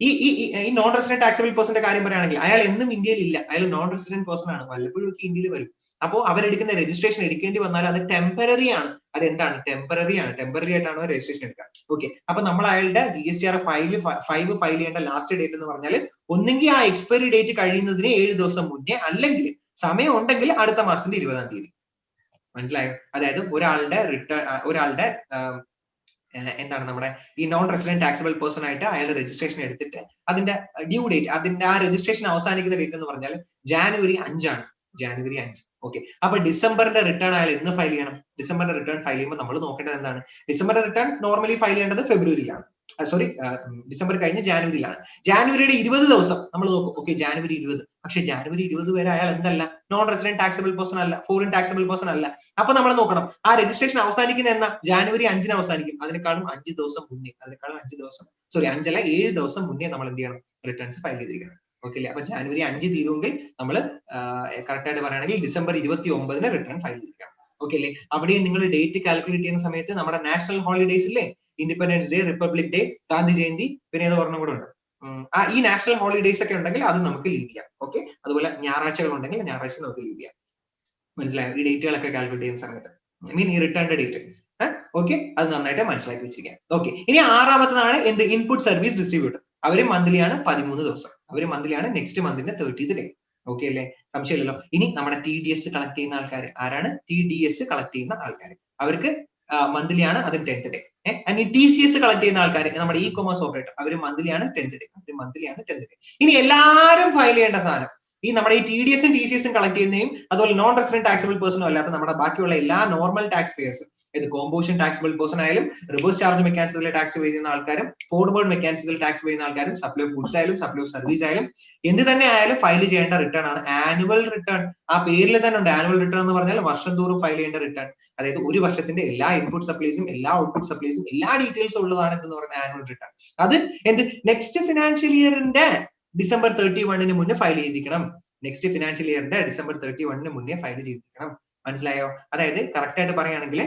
ഈ നോൺ റെസിഡന്റ് ടാക്സബിൾ പേഴ്സന്റെ കാര്യം പറയുകയാണെങ്കിൽ അയാൾ എന്നും ഇന്ത്യയിൽ ഇല്ല. അയാൾ നോൺ റെസിഡന്റ് പേഴ്സൺ ആണ്. വല്ലപ്പോഴും ഒക്കെ ഇന്ത്യയിൽ വരും. അപ്പോൾ അവരെടുക്കുന്ന രജിസ്ട്രേഷൻ എടുക്കേണ്ടി വന്നാൽ അത് ടെമ്പററി ആണ്. അത് എന്താണ്? ടെമ്പററി ആണ്. ടെമ്പററി ആയിട്ടാണ് രജിസ്ട്രേഷൻ എടുക്കുക. ഓക്കെ, അപ്പൊ നമ്മൾ അയാളുടെ GSTR 5 ഫയൽ ചെയ്യേണ്ട ലാസ്റ്റ് ഡേറ്റ് എന്ന് പറഞ്ഞാൽ ഒന്നെങ്കിൽ ആ എക്സ്പയറി ഡേറ്റ് കഴിയുന്നതിന് 7 ദിവസം മുന്നേ, അല്ലെങ്കിൽ സമയം ഉണ്ടെങ്കിൽ അടുത്ത മാസത്തിന്റെ 20ാം തീയതി. മനസ്സിലായോ? അതായത് ഒരാളുടെ എന്താണ് നമ്മുടെ ഈ നോൺ റെസിഡന്റ് ടാക്സബിൾ പേഴ്സൺ ആയിട്ട് അയാളുടെ രജിസ്ട്രേഷൻ എടുത്തിട്ട് അതിന്റെ ഡ്യൂ ഡേറ്റ്, അതിന്റെ ആ രജിസ്ട്രേഷൻ അവസാനിക്കുന്ന ഡേറ്റ് എന്ന് പറഞ്ഞാൽ January 5 ആണ്. January 5. ഓക്കെ, അപ്പൊ ഡിസംബറിന്റെ റിട്ടേൺ അയാൾ എന്ന് ഫയൽ ചെയ്യണം? ഡിസംബറിന്റെ റിട്ടേൺ ഫയൽ ചെയ്യുമ്പോൾ നമ്മൾ നോക്കേണ്ടത് എന്താണ്? ഡിസംബറിന്റെ റിട്ടേൺ നോർമലി ഫയൽ ചെയ്യേണ്ടത് ഫെബ്രുവരിയിലാണ്. ഡിസംബർ കഴിഞ്ഞ് ജാനുവരിയിലാണ്. ജാനുവരിയുടെ 20 ദിവസം നമ്മൾ നോക്കും. Okay, January 20. പക്ഷെ January 20 വരെ അയാൾ എന്തല്ല? നോൺ റെസിഡന്റ് ടാക്സബിൾ പേഴ്സൺ അല്ല, ഫോറിൻ ടാക്സബിൾ പേഴ്സൺ അല്ല. അപ്പൊ നമ്മൾ നോക്കണം, ആ രജിസ്ട്രേഷൻ അവസാനിക്കുന്ന എന്നാ? January 5 അവസാനിക്കും. അതിനേക്കാളും 5 ദിവസം മുന്നേ, 7 ദിവസം മുന്നേ നമ്മൾ എന്ത് ചെയ്യണം? റിട്ടേൺസ് ഫയൽ ചെയ്തിരിക്കണം. ഓക്കെ അല്ലേ? അപ്പൊ January 5 തീരുമെങ്കിൽ നമ്മൾ കറക്റ്റ് ആയിട്ട് പറയുകയാണെങ്കിൽ December 29 റിട്ടേൺ ഫയൽ ചെയ്തിരിക്കണം. ഓക്കെ അല്ലേ? അവിടെയും നിങ്ങൾ ഡേറ്റ് കാൽക്കുലേറ്റ് ചെയ്യുന്ന സമയത്ത് നമ്മുടെ നാഷണൽ ഹോളിഡേയ്സ് ഇല്ലേ? Independence day, republic day, Gandhi Jayanti, പിന്നെ ഏത് ഓർമ്മ കൂടെ ഉണ്ട്. ഈ നാഷണൽ ഹോളിഡേയ്സ് ഒക്കെ ഉണ്ടെങ്കിൽ അത് നമുക്ക് ലീവ് ചെയ്യാം. ഓക്കെ, അതുപോലെ ഞായറാഴ്ചകൾ ഉണ്ടെങ്കിൽ ഞായറാഴ്ച നമുക്ക് ലീവ് ചെയ്യാം. മനസ്സിലായോ? ഈ ഡേറ്റുകളൊക്കെ കാൽക്കുലേറ്റ് ചെയ്യുന്ന സമയത്ത്, ഈ റിട്ടേണിന്റെ ഡേറ്റ്. ഓക്കെ, അത് നന്നായിട്ട് മനസ്സിലാക്കി വെച്ചിരിക്കാം. ഓക്കെ, ഇനി 6ാമത്തതാണ് എന്ത്? Input service distributor. അവര് മന്ത്ലി ആണ് 13 ദിവസം. അവര് മന്ത്ലി ആണ് നെക്സ്റ്റ് മന്തിന്റെ 30th ഡേ. ഓക്കെ അല്ലേ? സംശയമില്ലല്ലോ. ഇനി നമ്മുടെ TDS കളക്ട് ചെയ്യുന്ന ആൾക്കാർ ആരാണ്? TDS കളക്ട് ചെയ്യുന്ന ആൾക്കാർ, അവർക്ക് മന്ത്ലി ആണ്, അതും 10th ഡേ. ഇനി TCS കളക്ട് ചെയ്യുന്ന ആൾക്കാർ, നമ്മുടെ ഇ-കൊമേഴ്സ് ഓപ്പറേറ്റർ, അവര് മന്ത്ലി ആണ് 10th ഡേ. ഇനി എല്ലാവരും ഫയൽ ചെയ്യേണ്ട സാധനം, ഈ നമ്മുടെ ഈ TDSും TCSും കളക്ട് ചെയ്യുന്നതും അതുപോലെ നോൺ റെസിഡന്റ് ടാക്സബിൾ പേഴ്സണും അല്ലാത്ത നമ്മുടെ ബാക്കിയുള്ള എല്ലാ നോർമൽ ടാക്സ് പേയേഴ്സ്, ഇത് കോമ്പോസിഷൻ ടാക്സബിൾ പേഴ്സൺ ആയാലും, റിവേഴ്സ് ചാർജ് മെക്കാനിസത്തിൽ ടാക്സ് പേ ചെയ്യുന്ന ആൾക്കാരും, ഫോർവേഡ് മെക്കാനിസത്തിൽ ടാക്സ് പേ ചെയ്യുന്ന ആൾക്കാരും, സപ്ലൈ ഗുഡ്സ് ആയാലും സപ്ലൈ സർവീസ് ആയാലും എന്ത് തന്നെ ആയാലും ഫയൽ ചെയ്യേണ്ട റിട്ടേൺ ആണ് ആനുവൽ റിട്ടേൺ. ആ പേരിൽ തന്നെ ഉണ്ട് ആനുവൽ റിട്ടേൺ എന്ന് പറഞ്ഞാൽ വർഷം തോറും ഫയൽ ചെയ്യേണ്ട റിട്ടേൺ. അതായത് ഒരു വർഷത്തിന്റെ എല്ലാ ഇൻപുട്ട് സപ്ലൈസും എല്ലാ ഔട്ട്പുട്ട് സപ്ലൈസും എല്ലാ ഡീറ്റെയിൽസും ഉള്ളതാണ് എന്ന് പറയുന്ന ആനുവൽ റിട്ടേൺ. അത് എന്ത്? നെക്സ്റ്റ് ഫിനാൻഷ്യൽ ഇയറിന്റെ December 31 മുന്നേ ഫയൽ ചെയ്തിരിക്കണം. നെക്സ്റ്റ് ഫിനാൻഷ്യൽ ഇയറിന്റെ December 31 മുന്നേ ഫയൽ ചെയ്തിരിക്കണം. മനസ്സിലായോ? അതായത് കറക്റ്റ് ആയിട്ട് പറയുകയാണെങ്കിൽ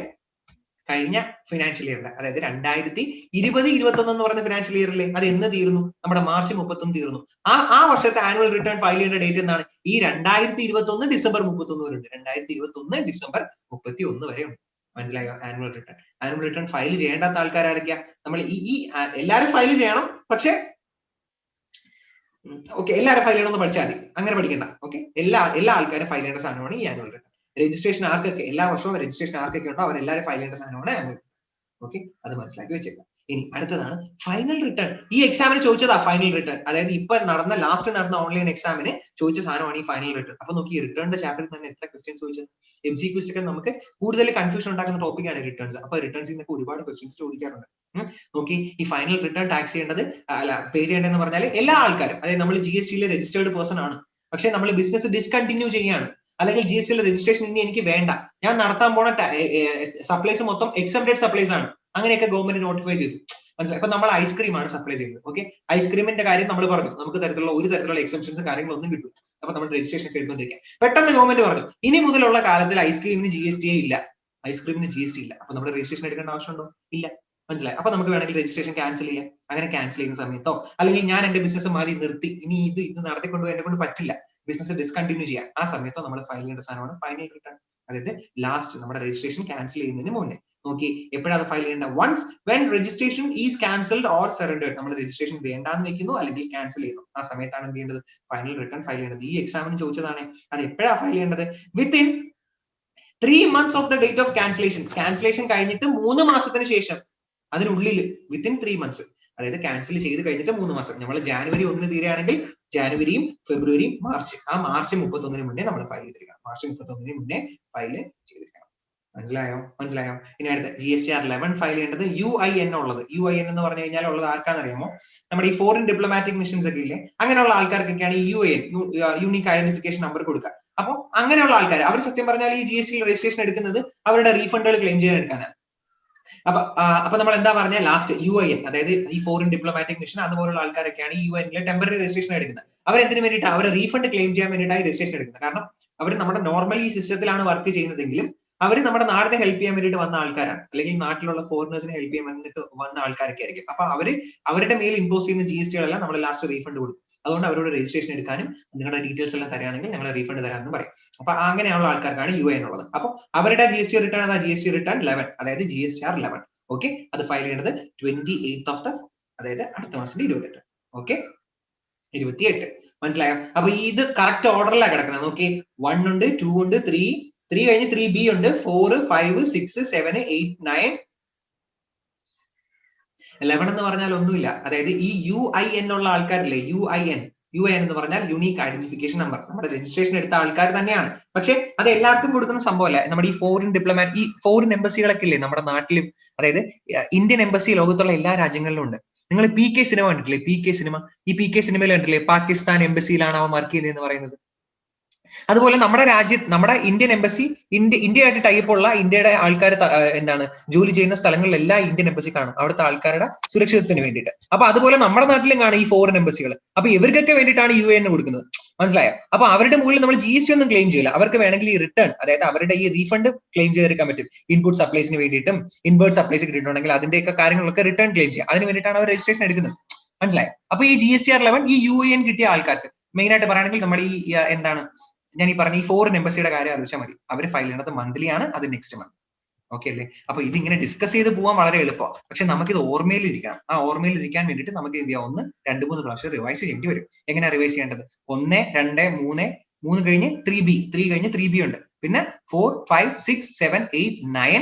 കഴിഞ്ഞ ഫിനാൻഷ്യൽ ഇയറിലെ, അതായത് 2020-21 എന്ന് പറയുന്ന ഫിനാൻഷ്യൽ ഇയറിലെ അത് എന്ന് തീർന്നു? നമ്മുടെ മാർച്ച് 31 തീർന്നു. ആ വർഷത്തെ ആനുവൽ റിട്ടേൺ ഫയൽ ചെയ്യേണ്ട ഡേറ്റ് എന്താണ്? ഈ 2021 ഡിസംബർ 31 വരെ ഉണ്ട്. 2021 ഡിസംബർ 31 വരെ ഉണ്ട്. മനസ്സിലായോ? ആനുവൽ റിട്ടേൺ ഫയൽ ചെയ്യേണ്ടാത്ത ആൾക്കാരൊക്കെയാ? നമ്മൾ ഈ എല്ലാവരും ഫയൽ ചെയ്യണം, പക്ഷെ ഓക്കെ എല്ലാവരും ഫയൽ ചെയ്യണമെന്ന് പഠിച്ചാൽ മതി, അങ്ങനെ പഠിക്കണ്ട. ഓക്കെ, എല്ലാ ആൾക്കാരും ഫയൽ ചെയ്യേണ്ട സാധനമാണ് ഈ ആനുവൽ റിട്ടേൺ. രജിസ്ട്രേഷൻ ആർക്കൊക്കെ എല്ലാ വർഷവും രജിസ്ട്രേഷൻ ആർക്കൊക്കെ ഉണ്ടോ അവരെല്ലാവരും ഫയൽ ചെയ്യേണ്ട സാധനമാണ് ആനുവൽ. ഓക്കെ, അത് മനസ്സിലാക്കി വെച്ചേക്കാം. ഇനി അടുത്തതാണ് ഫൈനൽ റിട്ടേൺ. ഈ എക്സാമിന് ചോദിച്ചതാ ഫൈനൽ റിട്ടേൺ, അതായത് ഇപ്പൊ ലാസ്റ്റ് നടന്ന ഓൺലൈൻ എക്സാമിന് ചോദിച്ച സാധനമാണ് ഈ ഫൈനൽ റിട്ടേൺ. അപ്പൊ നോക്കി, റിട്ടേണിന്റെ ചാപ്റ്ററിൽ തന്നെ എത്ര ക്വസ്റ്റ്യൻസ് ചോദിച്ചത്? MCQs ഒക്കെ നമുക്ക് കൂടുതൽ കൺഫ്യൂഷൻ ഉണ്ടാക്കുന്ന ടോപ്പിക്കാണ് റിട്ടേൺസ്. അപ്പൊ റിട്ടേൺസിൽ നിന്നൊക്കെ ഒരുപാട് ക്വസ്റ്റ്യൻസ് ചോദിക്കാറുണ്ട്. നോക്കി, ഈ ഫൈനൽ റിട്ടേൺ ടാക്സ് ചെയ്യേണ്ടത് പേ ചെയ്യേണ്ടതെന്ന് പറഞ്ഞാൽ എല്ലാ ആൾക്കാരും, അതായത് നമ്മൾ GST രജിസ്റ്റേർഡ് പേഴ്സൺ ആണ്, പക്ഷെ നമ്മൾ ബിസിനസ് ഡിസ്കണ്ടിന്യൂ ചെയ്യാണ്, അല്ലെങ്കിൽ GST രജിസ്ട്രേഷൻ ഇനി എനിക്ക് വേണ്ട, ഞാൻ നടത്താൻ പോണ സപ്ലൈസ് മൊത്തം എക്സംപ്റ്റഡ് സപ്ലൈസ് ആണ്, അങ്ങനെയൊക്കെ ഗവൺമെന്റ് നോട്ടിഫൈ ചെയ്തു. മനസ്സിലായി? അപ്പൊ നമ്മൾ ഐസ്ക്രീം ആണ് സപ്ലൈ ചെയ്യുന്നത്. ഓക്കെ, ഐസ്ക്രീമിന്റെ കാര്യം നമ്മൾ പറഞ്ഞു, നമുക്ക് ഒരു തരത്തിലുള്ള എക്സംഷൻസ് കാര്യങ്ങളൊന്നും കിട്ടും. അപ്പൊ നമ്മൾ രജിസ്ട്രേഷൻ ഒക്കെ എടുത്തോണ്ടിരിക്കാം. പെട്ടെന്ന് ഗവൺമെന്റ് പറഞ്ഞു ഇനി മുതലുള്ള കാലത്തിൽ ഐസ്ക്രീമിന് GST ഇല്ല. അപ്പൊ നമ്മൾ രജിസ്ട്രേഷൻ എടുക്കേണ്ട ആവശ്യമുണ്ടോ? ഇല്ല. മനസ്സിലായി? അപ്പൊ നമുക്ക് വേണമെങ്കിൽ രജിസ്ട്രേഷൻ ക്യാൻസൽ ചെയ്യാം. അങ്ങനെ ക്യാൻസൽ ചെയ്യുന്ന സമയത്തോ, അല്ലെങ്കിൽ ഞാൻ എന്റെ ബിസിനസ് മാറി നിർത്തി, ഇനി ഇത് നടത്തിക്കൊണ്ടുപോയി എന്നെ കൊണ്ട് പറ്റില്ല, ബിസിനസ് ഡിസ്കണ്ടിന്യൂ ചെയ്യാം, ആ സമയത്തോ നമ്മൾ ഫയൽ ചെയ്യേണ്ട സാധനമാണ് ഫൈനൽ റിട്ടേൺ. അതായത് ലാസ്റ്റ് നമ്മുടെ രജിസ്ട്രേഷൻ ക്യാൻസൽ ചെയ്യുന്നതിന് മുന്നേ. നോക്കി, എപ്പോഴാണ് ഫയൽ ചെയ്യേണ്ടത്? Once when registration is cancelled or surrendered. നമ്മൾ രജിസ്ട്രേഷൻ വേണ്ടാന്ന് വെക്കുന്നു അല്ലെങ്കിൽ ക്യാൻസൽ ചെയ്യുന്നു, ആ സമയത്താണ് എന്ത് ചെയ്യേണ്ടത്? ഫൈനൽ റിട്ടേൺ ഫയൽ ചെയ്യേണ്ടത്. ഈ എക്സാമിന് ചോദിച്ചതാണ്. അത് എപ്പോഴാണ് ഫയൽ ചെയ്യേണ്ടത്? Within 3 months of the date of cancellation. Cancellation കഴിഞ്ഞിട്ട് 3 മാസത്തിന് ശേഷം, അതിനുള്ളിൽ, വിത്തിൻ 3 months. അതായത് ക്യാൻസൽ ചെയ്ത് കഴിഞ്ഞിട്ട് 3 മാസം. നമ്മൾ ജാനുവരി 1 തീരുകയാണെങ്കിൽ ജാനുവരിയും ഫെബ്രുവരിയും മാർച്ച്, ആ മാർച്ച് 31 മുന്നേ നമ്മൾ ഫയൽ ചെയ്തിരിക്കണം. മാർച്ച് 31 മുന്നേ ഫയൽ ചെയ്തിരിക്കണം. മനസ്സിലായോ? ഇനി അടുത്ത GSTR 11 ഫയൽ ചെയ്യേണ്ടത് UIN ഉള്ളത്. UIN എന്ന് പറഞ്ഞു കഴിഞ്ഞാൽ ഉള്ളത് ആർക്കാണെന്നറിയാമോ? നമ്മുടെ ഈ ഫോറിൻ ഡിപ്ലോമാറ്റിക് മിഷൻസ് ഒക്കെ ഇല്ലേ, അങ്ങനെയുള്ള ആൾക്കാർക്കൊക്കെയാണ് ഈ UIN, യൂണിക് ഐഡന്റിഫിക്കേഷൻ നമ്പർ കൊടുക്കുക. അപ്പൊ അങ്ങനെയുള്ള ആൾക്കാർ, അവർ സത്യം പറഞ്ഞാൽ ഈ GST രജിസ്ട്രേഷൻ എടുക്കുന്നത് അവരുടെ റീഫണ്ടുകൾ ക്ലെയിം ചെയ്യാൻ എടുക്കാനാണ്. അപ്പൊ നമ്മൾ എന്താ പറഞ്ഞ ലാസ്റ്റ് UIN, അതായത് ഈ ഫോറിൻ ഡിപ്ലോമാറ്റിക് മിഷൻ അതുപോലുള്ള ആൾക്കാരൊക്കെയാണ് ഈ UIN ടെമ്പററി രജിസ്ട്രേഷൻ എടുക്കുന്നത്. അവരെന്തിനു വേണ്ടിയിട്ടാണ്? അവർ റീഫണ്ട് ക്ലെയിം ചെയ്യാൻ വേണ്ടിയിട്ടാണ് രജിസ്ട്രേഷൻ എടുക്കുന്നത്. കാരണം അവർ നമ്മുടെ നോർമലി ഈ സിസ്റ്റത്തിലാണ് വർക്ക് ചെയ്യുന്നതെങ്കിലും അവർ നമ്മുടെ നാടിനെ ഹെൽപ്പ് ചെയ്യാൻ വേണ്ടിയിട്ട് വന്ന ആൾക്കാരാണ്, അല്ലെങ്കിൽ നാട്ടിലുള്ള ഫോറിനേഴ്സിനെ ഹെൽപ്പ് ചെയ്യാൻ വേണ്ടിയിട്ട് വന്ന ആൾക്കാരൊക്കെ ആയിരിക്കും. അപ്പൊ അവരുടെ മേൽ ഇമ്പോസ് ചെയ്യുന്ന GSTകളെല്ലാം നമ്മൾ ലാസ്റ്റ് റീഫണ്ട് കൊടുക്കും. അതുകൊണ്ട് അവരോട് രജിസ്ട്രേഷൻ എടുക്കാനും നിങ്ങളുടെ ഡീറ്റെയിൽസ് എല്ലാം തരാണെങ്കിൽ ഞങ്ങൾ റീഫണ്ട് തരാമെന്ന് പറയും. അപ്പൊ അങ്ങനെയുള്ള ആൾക്കാർക്കാണ് UIN ഉള്ളത്. അപ്പൊ അവരുടെ GST റിട്ടേൺ അതാ GST റിട്ടേൺ 11, അതായത് GSTR 11. ഓക്കെ, അത് ഫയൽ ചെയ്യേണ്ടത് 28th അതായത് അടുത്ത മാസത്തിന്റെ 28. ഓക്കെ, 28. മനസ്സിലായോ? അപ്പൊ ഇത് കറക്റ്റ് ഓർഡറിലാണ് കിടക്കുന്നത്. നോക്കി, 1 ഉണ്ട്, 2 ഉണ്ട്, 3 കഴിഞ്ഞ് 3B ഉണ്ട്, 4, 5, 6, 7, 8, 9, 11 എന്ന് പറഞ്ഞാൽ ഒന്നുമില്ല. അതായത് ഈ UIN ഉള്ള ആൾക്കാരില്ലേ, UIN എന്ന് പറഞ്ഞാൽ യൂണിക് ഐഡന്റിഫിക്കേഷൻ നമ്പർ, നമ്മുടെ രജിസ്ട്രേഷൻ എടുത്ത ആൾക്കാർ തന്നെയാണ്. പക്ഷെ അത് എല്ലാവർക്കും കൊടുക്കുന്ന സംഭവമല്ല. നമ്മുടെ ഈ ഈ ഫോറിൻ എംബസികളൊക്കെ ഇല്ലേ നമ്മുടെ നാട്ടിലും, അതായത് ഇന്ത്യൻ എംബസി ലോകത്തുള്ള എല്ലാ രാജ്യങ്ങളിലും ഉണ്ട്. നിങ്ങൾ PK സിനിമ കണ്ടിട്ടില്ലേ? PK സിനിമ, ഈ PK സിനിമയിൽ കണ്ടിട്ടില്ലേ പാകിസ്ഥാൻ എംബസിയിലാണ് അവൻ വർക്ക് ചെയ്യുന്നതെന്ന് പറയുന്നത്? അതുപോലെ നമ്മുടെ ഇന്ത്യൻ എംബസി, ഇന്ത്യയായിട്ട് ടൈപ്പ് ഉള്ള ഇന്ത്യയുടെ ആൾക്കാർ എന്താണ് ജോലി ചെയ്യുന്ന സ്ഥലങ്ങളിലെല്ലാം ഇന്ത്യൻ എംബസി കാണും, അവിടുത്തെ ആൾക്കാരുടെ സുരക്ഷിതത്വത്തിന് വേണ്ടിയിട്ട്. അപ്പൊ അതുപോലെ നമ്മുടെ നാട്ടിലും കാണും ഈ ഫോറിൻ എംബസികൾ. അപ്പൊ ഇവർക്കൊക്കെ വേണ്ടിയിട്ടാണ് UIN കൊടുക്കുന്നത്. മനസ്സിലായോ? അപ്പൊ അവരുടെ മുകളിൽ നമ്മൾ GST ഒന്നും ക്ലെയിം ചെയ്യില്ല. അവർക്ക് വേണമെങ്കിൽ ഈ റിട്ടേൺ, അതായത് അവരുടെ ഈ റീഫണ്ട് ക്ലെയിം ചെയ്തെടുക്കാൻ പറ്റും. ഇൻപുട്ട് സപ്ലൈസിന് വേണ്ടിയിട്ടും ഇൻവേർട്ട് സപ്ലൈസ് കിട്ടിയിട്ടുണ്ടെങ്കിൽ അതിന്റെയൊക്കെ കാര്യങ്ങളൊക്കെ റിട്ടേൺ ക്ലെയിം ചെയ്യാം. അതിന് വേണ്ടിയിട്ടാണ് അവർ രജിസ്ട്രേഷൻ എടുക്കുന്നത്. മനസ്സിലായോ? അപ്പൊ ഈ GSTR 11 ഈ UIN കിട്ടിയ ആൾക്കാർക്ക് മെയിൻ ആയിട്ട് പറയുകയാണെങ്കിൽ നമ്മുടെ ഈ എന്താണ് ഞാൻ ഈ പറഞ്ഞ ഈ ഫോറിൻ എംബസിയുടെ കാര്യം ആലോചിച്ചാൽ മതി. അവർ ഫയൽ ചെയ്യുന്നത് മന്ത്ലി ആണ്, അത് നെക്സ്റ്റ് മന്ത്. ഓക്കെ അല്ലേ? അപ്പൊ ഇതിങ്ങനെ ഡിസ്കസ് ചെയ്ത് പോകാൻ വളരെ എളുപ്പമാണ്. പക്ഷെ നമുക്കിത് ഓർമ്മയിൽ ഇരിക്കണം. ആ ഓർമ്മയിൽ ഇരിക്കാൻ വേണ്ടിയിട്ട് നമുക്ക് എന്ത് ചെയ്യാം, 1, 2, 3 പ്രാവശ്യം റിവൈസ് ചെയ്യേണ്ടി വരും. എങ്ങനെയാണ് റിവൈസ് ചെയ്യേണ്ടത്? 1, 2, 3 കഴിഞ്ഞ് 3 കഴിഞ്ഞ് 3B ഉണ്ട്, പിന്നെ 4, 5, 6, 7, 8, 9,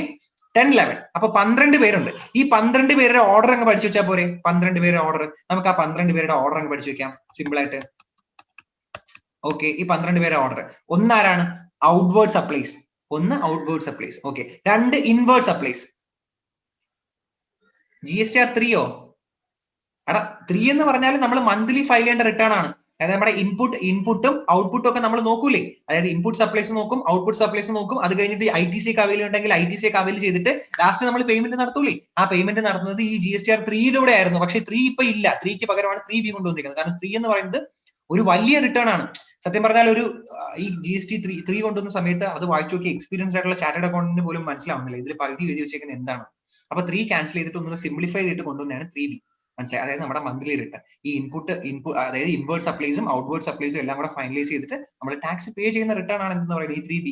10, 11. അപ്പൊ 12 പേരുണ്ട്. ഈ 12 പേരുടെ ഓർഡർ അങ്ങ് പഠിച്ചു വെച്ചാൽ പോരെ? 12 പേരുടെ ഓർഡർ, നമുക്ക് ആ 12 പേരുടെ ഓർഡർ അങ്ങ് പഠിച്ചു വെക്കാം സിമ്പിൾ ആയിട്ട്. ഓക്കെ, ഈ 12 പേരുടെ ഓർഡർ, ഒന്നാരാണ്? Outward supplies. 1 outward supplies. Okay, 2 inward supplies. GSTR 3 എടാ 3 എന്ന് പറഞ്ഞാൽ നമ്മൾ മന്ത്ലി ഫയൽ ചെയ്യേണ്ട റിട്ടേൺ ആണ്. അതായത് നമ്മുടെ ഇൻപുട്ടും ഔട്ട്പുട്ടും ഒക്കെ നമ്മൾ നോക്കൂലേ? അതായത് ഇൻപുട്ട് സപ്ലൈസ് നോക്കും, ഔട്ട്പുട്ട് സപ്ലൈസ് നോക്കും. അത് കഴിഞ്ഞിട്ട് ITC അവൈൽ ഉണ്ടെങ്കിൽ ITC അവൈൽ ചെയ്തിട്ട് ലാസ്റ്റ് നമ്മൾ പേയ്മെന്റ് നടത്തൂലേ? ആ പേയ്മെന്റ് നടത്തുന്നത് ഈ GSTR 3 ആയിരുന്നു. പക്ഷെ 3 ഇപ്പൊ ഇല്ല. 3ക്ക് പകരമാണ് 3B കൊണ്ടുവന്നിരിക്കുന്നത്. കാരണം 3 എന്ന് പറയുന്നത് ഒരു വലിയ റിട്ടേൺ ആണ്. സത്യം പറഞ്ഞാൽ ഒരു ഈ GST 3 കൊണ്ടുവന്ന സമയത്ത് അത് വായിച്ചു നോക്കി എക്സ്പീരിയൻസ് ആയിട്ടുള്ള ചാർട്ടേഡ് അക്കൗണ്ടിന് പോലും മനസ്സിലാവുന്നില്ല ഇതിൽ പകുതി എഴുതി വെച്ചേക്കുന്നത് എന്താണ്. അപ്പൊ 3 ക്യാൻസൽ ചെയ്തിട്ട് ഒന്നുകൂടെ സിംപ്ലിഫൈ ചെയ്തിട്ട് കൊണ്ടുവന്നതാണ് 3B. മനസ്സിലായി? അതായത് നമ്മുടെ മന്ത്ലി റിട്ടേൺ ഈ ഇൻപുട്ട് അതായത് ഇൻവേർഡ് സപ്ലൈസും ഔട്ട്വേർഡ് സപ്ലൈസും എല്ലാം കൂടെ ഫൈനലൈസ് ചെയ്തിട്ട് നമ്മൾ ടാക്സ് പേ ചെയ്യുന്ന റിട്ടേൺ ആണ് എന്ന് പറയുന്നത് ഈ 3B.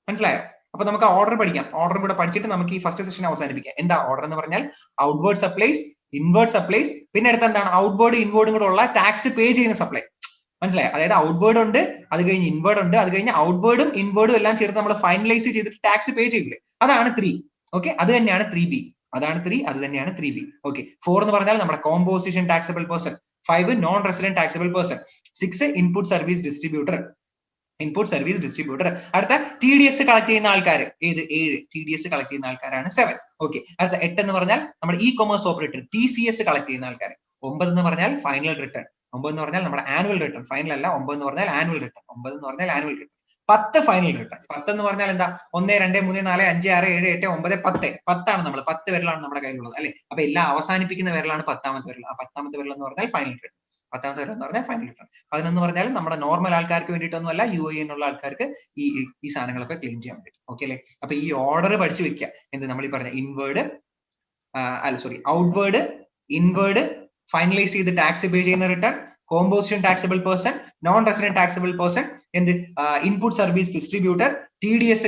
മനസ്സിലായോ? അപ്പൊ നമുക്ക് ഓർഡർ പഠിക്കാം. ഓർഡർ കൂടെ പഠിച്ചിട്ട് നമുക്ക് ഈ ഫസ്റ്റ് സെഷൻ അവസാനിപ്പിക്കാം. എന്താ ഓർഡർ എന്ന് പറഞ്ഞാൽ ഔട്ട്വേർഡ് സപ്ലൈസ്, ഇൻവേർഡ് സപ്ലൈസ്, പിന്നെ അടുത്ത എന്താണ് ഔട്ട്വേർഡ് ഇൻവേർഡും കൂടെ ഉള്ള ടാക്സ് പേ ചെയ്യുന്ന സപ്ലൈ. മനസ്സിലായോ? അതായത് ഔട്ട്വേർഡ് ഉണ്ട്, അത് കഴിഞ്ഞ് ഇൻവേർഡ് ഉണ്ട്, അത് കഴിഞ്ഞ് ഔട്ട്വേർഡും ഇൻവേർഡും എല്ലാം ചേർത്ത് നമ്മൾ ഫൈനലൈസ് ചെയ്തിട്ട് ടാക്സ് പേ ചെയ്യില്ലേ, അതാണ് 3. ഓക്കെ, അത് തന്നെയാണ് 3B. അതാണ് 3, അത് തന്നെയാണ് 3B. ഓക്കെ, 4 എന്ന് പറഞ്ഞാൽ നമ്മുടെ composition taxable person, 5 non resident taxable person, 6 input service distributor. അടുത്ത TDS കളക്ട് ചെയ്യുന്ന ആൾക്കാർ ഏത് 7 TDS കളക്ട് ചെയ്യുന്ന ആൾക്കാരാണ് 7. ഓക്കെ, അടുത്ത 8 എന്ന് പറഞ്ഞാൽ നമ്മുടെ ഇ-കൊമേഴ്സ് ഓപ്പറേറ്റർ TCS കളക്ട് ചെയ്യുന്ന ആൾക്കാർ. 9 എന്ന് പറഞ്ഞാൽ ഫൈനൽ റിട്ടേൺ. 9 എന്ന് പറഞ്ഞാൽ നമ്മുടെ ആനുവൽ റിട്ടേൺ. ഫൈനൽ അല്ല, 9 എന്ന് പറഞ്ഞാൽ ആനുവൽ റിട്ടേൺ. 9 എന്ന് പറഞ്ഞാൽ ആനുവൽ റിട്ടേൺ. 10 final return. 10 എന്ന് പറഞ്ഞാൽ എന്താ? 1 2 3 4 5 6 7 8 9 10. 10 ആണ് നമ്മൾ 10 വിരലാണ് നമ്മുടെ കയ്യിലുള്ളത് അല്ലെ. അപ്പൊ എല്ലാം അവസാനിപ്പിക്കുന്ന വിരലാണ് 10ാമത്തെ വിരൽ. ആ 10ാമത്തെ വിരൽ എന്ന് പറഞ്ഞാൽ ഫൈനൽ റിട്ടേൺ. 10ാമത്തെ വിരൽ എന്ന് പറഞ്ഞാൽ ഫൈനൽ റിട്ടേൺ. 11 പറഞ്ഞാൽ നമ്മുടെ നോർമൽ ആൾക്കാർക്ക് വേണ്ടിയിട്ടൊന്നുമല്ല, UAE എന്നുള്ള ആൾക്കാർക്ക് ഈ സാധനങ്ങളൊക്കെ ക്ലെയിം ചെയ്യാൻ പറ്റും. ഓക്കെ അല്ലെ. അപ്പൊ ഈ ഓർഡർ പഠിച്ചു വെക്കുക. എന്ത് നമ്മൾ ഈ പറഞ്ഞ ഔട്ട്വേർഡ്, ഇൻവേർഡ്, ഫൈനലൈസ് ചെയ്ത് ടാക്സ് പേ ചെയ്യുന്ന return, composition taxable person, non resident taxable person, എന്ത് input service distributor, TDS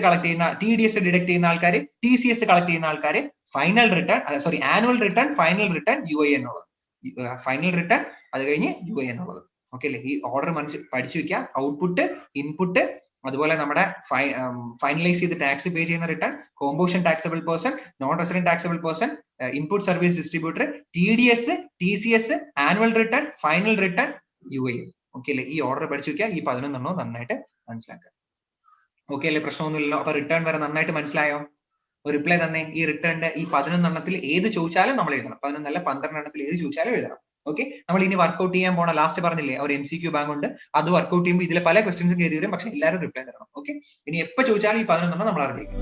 deduct ചെയ്യുന്ന ആൾക്കാർ, TCS കളക്ട് ചെയ്യുന്ന ആൾക്കാർ, final return annual return, final return, UAE എന്നുള്ളത്. ഫൈനൽ റിട്ടേൺ, അത് കഴിഞ്ഞ് UAE എന്നുള്ളത്. ഓക്കെ അല്ലേ. ഈ ഓർഡർ പഠിച്ചു വെക്കുക. ഔട്ട്പുട്ട്, ഇൻപുട്ട്, അതുപോലെ നമ്മുടെ ഫൈനലൈസ് ചെയ്ത് ടാക്സ് പേ ചെയ്യുന്ന return, composition taxable person, non resident taxable person, input service distributor, TDS, TCS, annual return, final return, UAE. Okay അല്ലേ. ഈ ഓർഡർ പഠിച്ചു വെക്കുക. ഈ 11 നന്നായിട്ട് മനസ്സിലാക്കുക. ഓക്കെ അല്ലേ, പ്രശ്നമൊന്നുമില്ലല്ലോ. അപ്പൊ റിട്ടേൺ വരെ നന്നായിട്ട് മനസ്സിലായോ? ഒരു റിപ്ലൈ തന്നെ. ഈ റിട്ടേണിന്റെ ഈ 11 ഏത് ചോദിച്ചാലും നമ്മൾ എഴുതണം. 11 12 ഏത് ചോദിച്ചാലും എഴുതണം. ഓക്കെ, നമ്മൾ ഇനി വർക്ക്ഔട്ട് ചെയ്യാൻ പോണ ലാസ്റ്റ് പറഞ്ഞില്ലേ ഒരു MCQ ബാങ്ക് ഉണ്ട്, അത് വർക്ക്ഔട്ട് ചെയ്യുമ്പോൾ ഇതിലെ പല ക്വസ്റ്റ്യൻസും കയറി വരും. പക്ഷെ എല്ലാവരും റിപ്ലൈ തരണം. ഓക്കെ, ഇനി എപ്പോ ചോദിച്ചാലും ഈ 11 നമ്മൾ അറിയിക്കും.